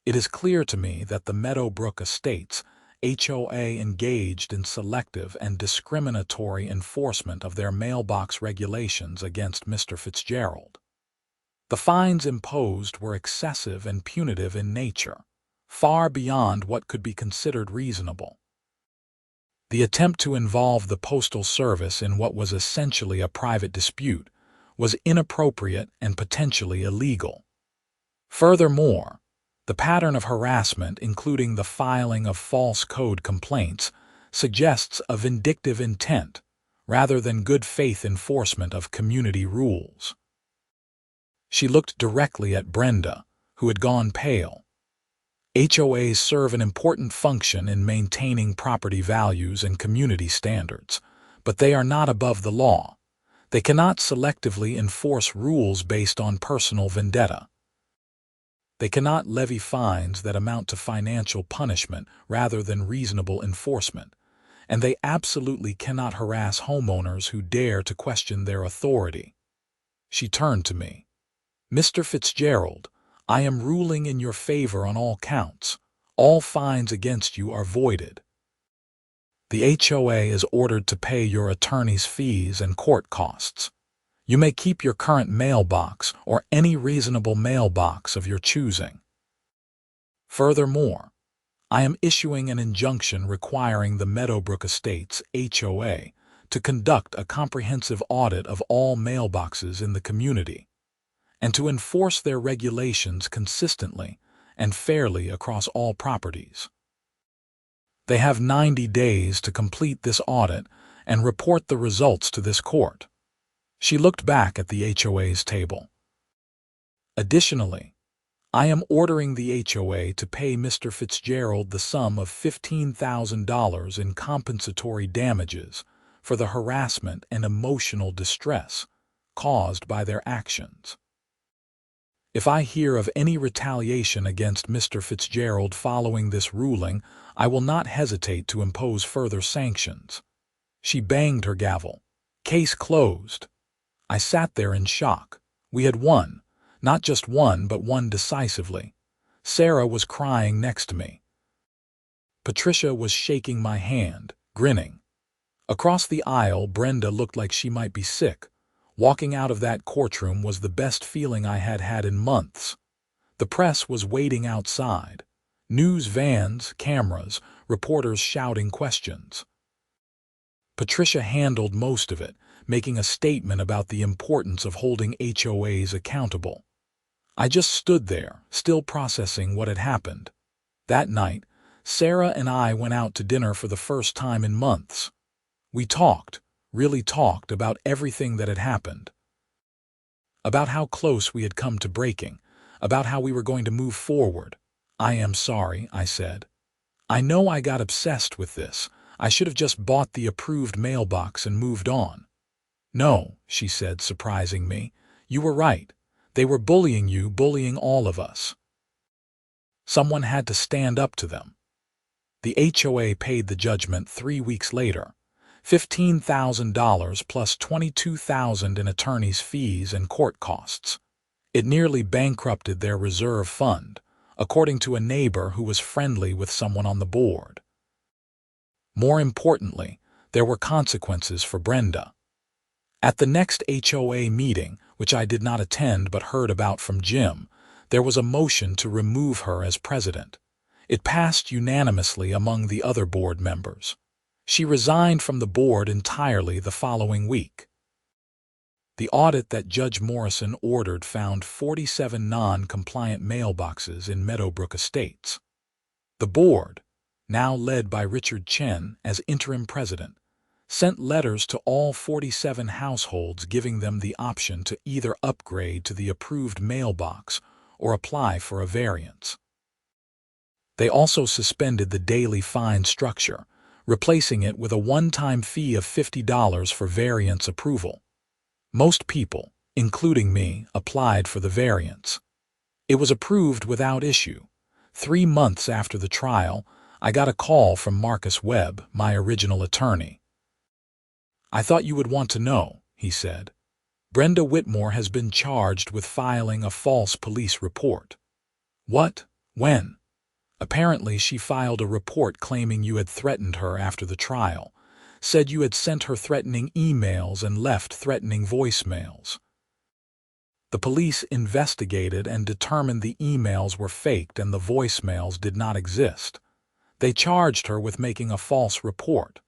It is clear to me that the Meadowbrook Estates HOA engaged in selective and discriminatory enforcement of their mailbox regulations against Mr. Fitzgerald. The fines imposed were excessive and punitive in nature, far beyond what could be considered reasonable. The attempt to involve the Postal Service in what was essentially a private dispute was inappropriate and potentially illegal. Furthermore, the pattern of harassment, including the filing of false code complaints, suggests a vindictive intent rather than good faith enforcement of community rules. She looked directly at Brenda, who had gone pale. HOAs serve an important function in maintaining property values and community standards, but they are not above the law. They cannot selectively enforce rules based on personal vendetta. They cannot levy fines that amount to financial punishment rather than reasonable enforcement, and they absolutely cannot harass homeowners who dare to question their authority. She turned to me. Mr. Fitzgerald, I am ruling in your favor on all counts. All fines against you are voided. The HOA is ordered to pay your attorney's fees and court costs. You may keep your current mailbox or any reasonable mailbox of your choosing. Furthermore, I am issuing an injunction requiring the Meadowbrook Estates HOA to conduct a comprehensive audit of all mailboxes in the community and to enforce their regulations consistently and fairly across all properties. They have 90 days to complete this audit and report the results to this court. She looked back at the HOA's table. Additionally, I am ordering the HOA to pay Mr. Fitzgerald the sum of $15,000 in compensatory damages for the harassment and emotional distress caused by their actions. If I hear of any retaliation against Mr. Fitzgerald following this ruling, I will not hesitate to impose further sanctions. She banged her gavel. Case closed. I sat there in shock. We had won. Not just won, but won decisively. Sarah was crying next to me. Patricia was shaking my hand, grinning. Across the aisle, Brenda looked like she might be sick. Walking out of that courtroom was the best feeling I had had in months. The press was waiting outside. News vans, cameras, reporters shouting questions. Patricia handled most of it, making a statement about the importance of holding HOAs accountable. I just stood there, still processing what had happened. That night, Sarah and I went out to dinner for the first time in months. We talked, really talked about everything that had happened. About how close we had come to breaking, about how we were going to move forward. I am sorry, I said. I know I got obsessed with this. I should have just bought the approved mailbox and moved on. No, she said, surprising me. You were right. They were bullying you, bullying all of us. Someone had to stand up to them. The HOA paid the judgment 3 weeks later, $15,000 plus $22,000 in attorney's fees and court costs. It nearly bankrupted their reserve fund, according to a neighbor who was friendly with someone on the board. More importantly, there were consequences for Brenda. At the next HOA meeting, which I did not attend but heard about from Jim, there was a motion to remove her as president. It passed unanimously among the other board members. She resigned from the board entirely the following week. The audit that Judge Morrison ordered found 47 non-compliant mailboxes in Meadowbrook Estates. The board, now led by Richard Chen as interim president, sent letters to all 47 households giving them the option to either upgrade to the approved mailbox or apply for a variance. They also suspended the daily fine structure, replacing it with a one-time fee of $50 for variance approval. Most people, including me, applied for the variance. It was approved without issue. 3 months after the trial, I got a call from Marcus Webb, my original attorney. "I thought you would want to know," he said. "Brenda Whitmore has been charged with filing a false police report." "What? When?" "Apparently she filed a report claiming you had threatened her after the trial, said you had sent her threatening emails and left threatening voicemails. The police investigated and determined the emails were faked and the voicemails did not exist. They charged her with making a false report."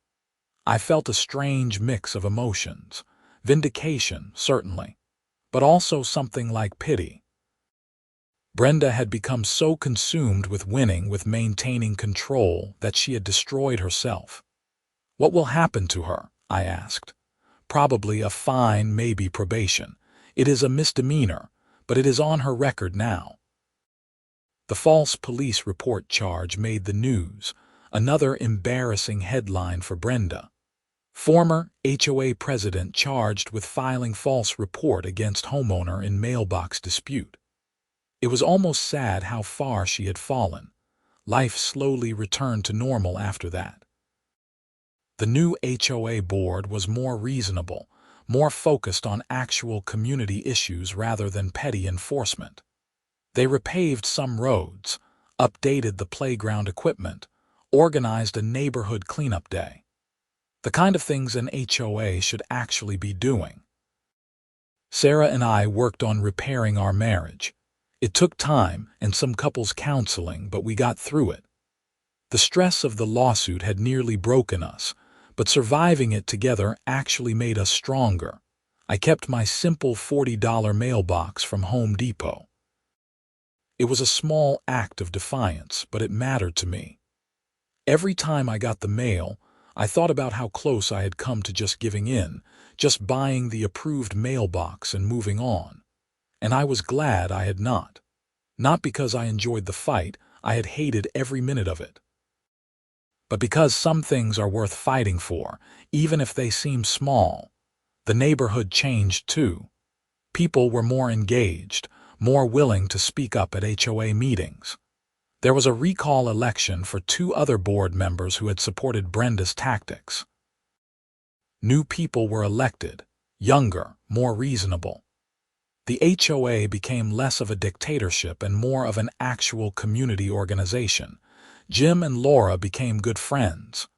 I felt a strange mix of emotions. Vindication, certainly, but also something like pity. Brenda had become so consumed with winning, with maintaining control, that she had destroyed herself. "What will happen to her?" I asked. "Probably a fine, maybe probation. It is a misdemeanor, but it is on her record now." The false police report charge made the news, another embarrassing headline for Brenda. Former HOA president charged with filing false report against homeowner in mailbox dispute. It was almost sad how far she had fallen. Life slowly returned to normal after that. The new HOA board was more reasonable, more focused on actual community issues rather than petty enforcement. They repaved some roads, updated the playground equipment, organized a neighborhood cleanup day. The kind of things an HOA should actually be doing. Sarah and I worked on repairing our marriage. It took time and some couples counseling, but we got through it. The stress of the lawsuit had nearly broken us, but surviving it together actually made us stronger. I kept my simple $40 mailbox from Home Depot. It was a small act of defiance, but it mattered to me. Every time I got the mail, I thought about how close I had come to just giving in, just buying the approved mailbox and moving on. And I was glad I had not. Not because I enjoyed the fight, I had hated every minute of it. But because some things are worth fighting for, even if they seem small. The neighborhood changed too. People were more engaged, more willing to speak up at HOA meetings. There was a recall election for 2 other board members who had supported Brenda's tactics. New people were elected, younger, more reasonable. The HOA became less of a dictatorship and more of an actual community organization. Jim and Laura became good friends.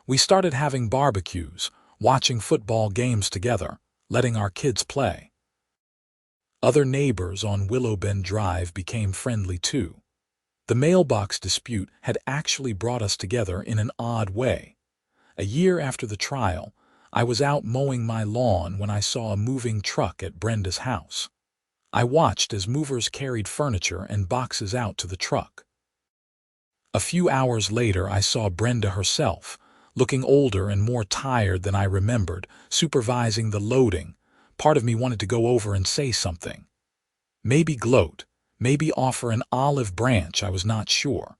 We started having barbecues, watching football games together, letting our kids play. Other neighbors on Willowbend Drive became friendly too. The mailbox dispute had actually brought us together in an odd way. A year after the trial, I was out mowing my lawn when I saw a moving truck at Brenda's house. I watched as movers carried furniture and boxes out to the truck. A few hours later, I saw Brenda herself, looking older and more tired than I remembered, supervising the loading. Part of me wanted to go over and say something. Maybe gloat, maybe offer an olive branch, I was not sure.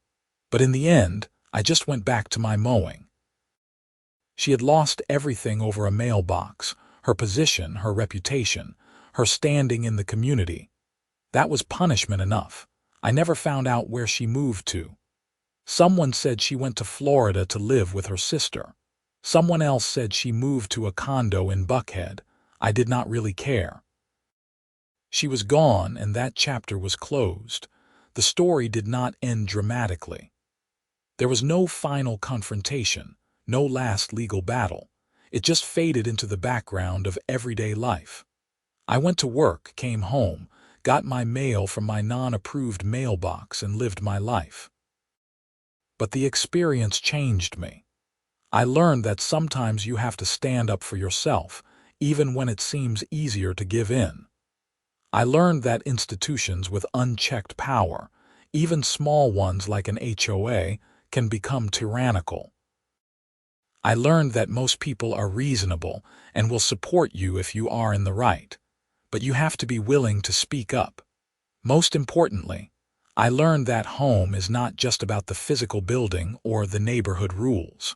But in the end, I just went back to my mowing. She had lost everything over a mailbox, her position, her reputation, her standing in the community. That was punishment enough. I never found out where she moved to. Someone said she went to Florida to live with her sister. Someone else said she moved to a condo in Buckhead. I did not really care. She was gone, and that chapter was closed. The story did not end dramatically. There was no final confrontation, no last legal battle. It just faded into the background of everyday life. I went to work, came home, got my mail from my non-approved mailbox, and lived my life. But the experience changed me. I learned that sometimes you have to stand up for yourself, even when it seems easier to give in. I learned that institutions with unchecked power, even small ones like an HOA, can become tyrannical. I learned that most people are reasonable and will support you if you are in the right, but you have to be willing to speak up. Most importantly, I learned that home is not just about the physical building or the neighborhood rules.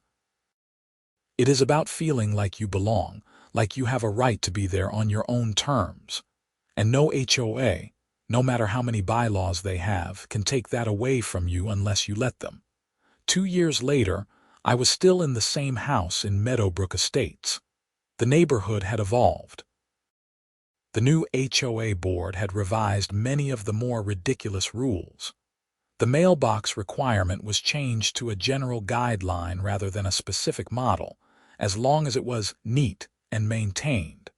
It is about feeling like you belong, like you have a right to be there on your own terms. And no HOA, no matter how many bylaws they have, can take that away from you unless you let them. 2 years later, I was still in the same house in Meadowbrook Estates. The neighborhood had evolved. The new HOA board had revised many of the more ridiculous rules. The mailbox requirement was changed to a general guideline rather than a specific model, as long as it was neat and maintained.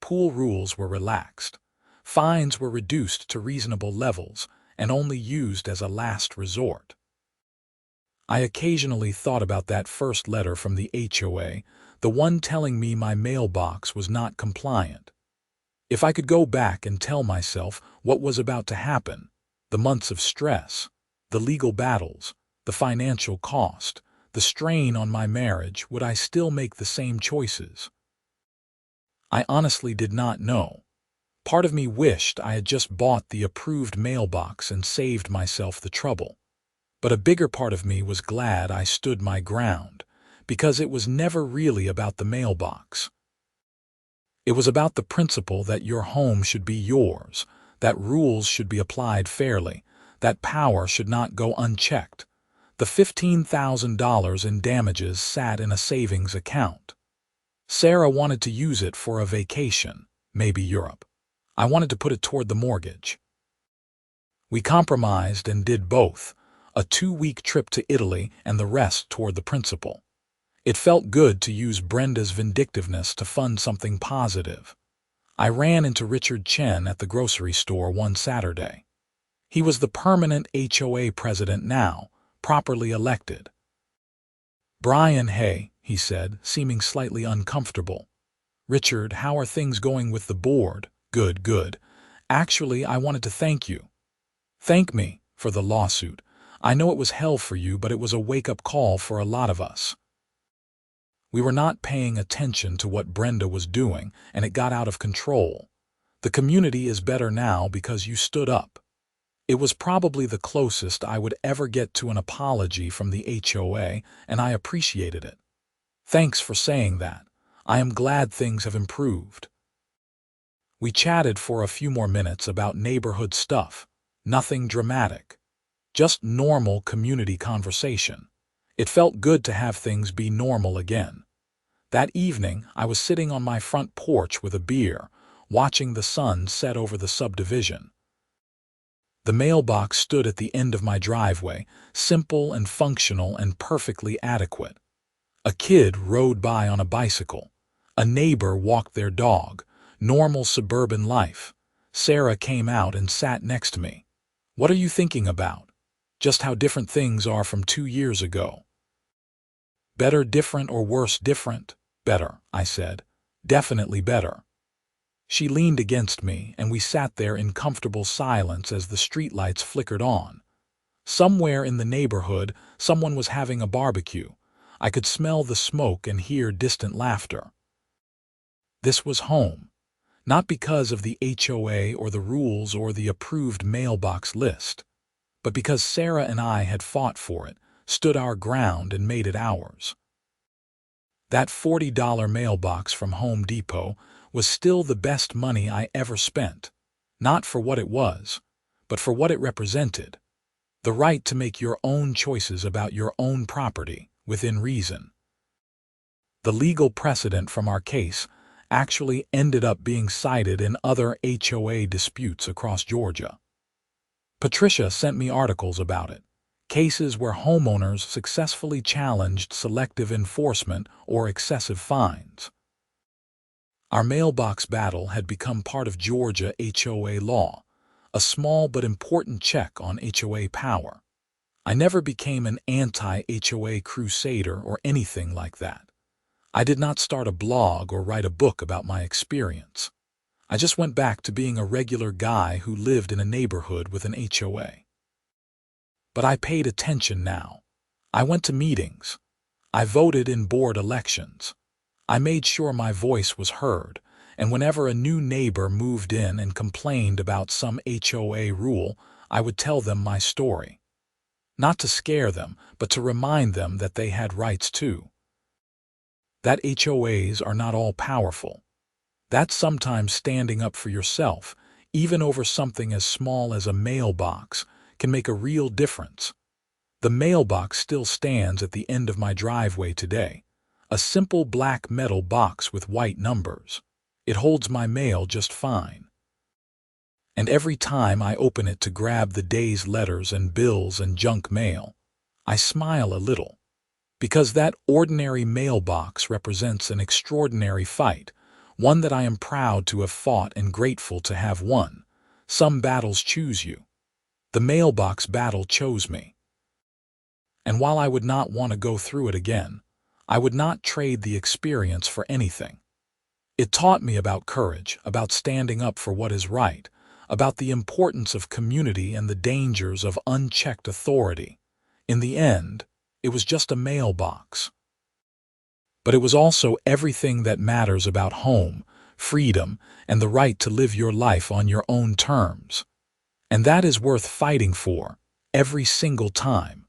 Pool rules were relaxed. Fines were reduced to reasonable levels and only used as a last resort. I occasionally thought about that first letter from the HOA, the one telling me my mailbox was not compliant. If I could go back and tell myself what was about to happen, the months of stress, the legal battles, the financial cost, the strain on my marriage, would I still make the same choices? I honestly did not know. Part of me wished I had just bought the approved mailbox and saved myself the trouble. But a bigger part of me was glad I stood my ground, because it was never really about the mailbox. It was about the principle that your home should be yours, that rules should be applied fairly, that power should not go unchecked. The $15,000 in damages sat in a savings account. Sarah wanted to use it for a vacation, maybe Europe. I wanted to put it toward the mortgage. We compromised and did both, a 2-week trip to Italy and the rest toward the principal. It felt good to use Brenda's vindictiveness to fund something positive. I ran into Richard Chen at the grocery store one Saturday. He was the permanent HOA president now, properly elected. "Brian, hey," he said, seeming slightly uncomfortable. "Richard, how are things going with the board?" "Good, good. Actually, I wanted to thank you." "Thank me for the lawsuit. I know it was hell for you, but it was a wake-up call for a lot of us." We were not paying attention to what Brenda was doing, and it got out of control. The community is better now because you stood up. It was probably the closest I would ever get to an apology from the HOA, and I appreciated it. Thanks for saying that. I am glad things have improved. We chatted for a few more minutes about neighborhood stuff. Nothing dramatic. Just normal community conversation. It felt good to have things be normal again. That evening, I was sitting on my front porch with a beer, watching the sun set over the subdivision. The mailbox stood at the end of my driveway, simple and functional and perfectly adequate. A kid rode by on a bicycle. A neighbor walked their dog. Normal suburban life. Sarah came out and sat next to me. "What are you thinking about?" "Just how different things are from 2 years ago." "Better different or worse different?" "Better," I said. "Definitely better." She leaned against me, and we sat there in comfortable silence as the streetlights flickered on. Somewhere in the neighborhood, someone was having a barbecue. I could smell the smoke and hear distant laughter. This was home. Not because of the HOA or the rules or the approved mailbox list, but because Sarah and I had fought for it, stood our ground, and made it ours. That $40 mailbox from Home Depot was still the best money I ever spent, not for what it was, but for what it represented. The right to make your own choices about your own property, within reason. The legal precedent from our case actually ended up being cited in other HOA disputes across Georgia. Patricia sent me articles about it, cases where homeowners successfully challenged selective enforcement or excessive fines. Our mailbox battle had become part of Georgia HOA law, a small but important check on HOA power. I never became an anti-HOA crusader or anything like that. I did not start a blog or write a book about my experience. I just went back to being a regular guy who lived in a neighborhood with an HOA. But I paid attention now. I went to meetings. I voted in board elections. I made sure my voice was heard, and whenever a new neighbor moved in and complained about some HOA rule, I would tell them my story. Not to scare them, but to remind them that they had rights too. That HOAs are not all powerful. That sometimes standing up for yourself, even over something as small as a mailbox, can make a real difference. The mailbox still stands at the end of my driveway today, a simple black metal box with white numbers. It holds my mail just fine. And every time I open it to grab the day's letters and bills and junk mail, I smile a little, because that ordinary mailbox represents an extraordinary fight, one that I am proud to have fought and grateful to have won. Some battles choose you. The mailbox battle chose me. And while I would not want to go through it again, I would not trade the experience for anything. It taught me about courage, about standing up for what is right, about the importance of community and the dangers of unchecked authority. In the end, it was just a mailbox. But it was also everything that matters about home, freedom, and the right to live your life on your own terms. And that is worth fighting for, every single time.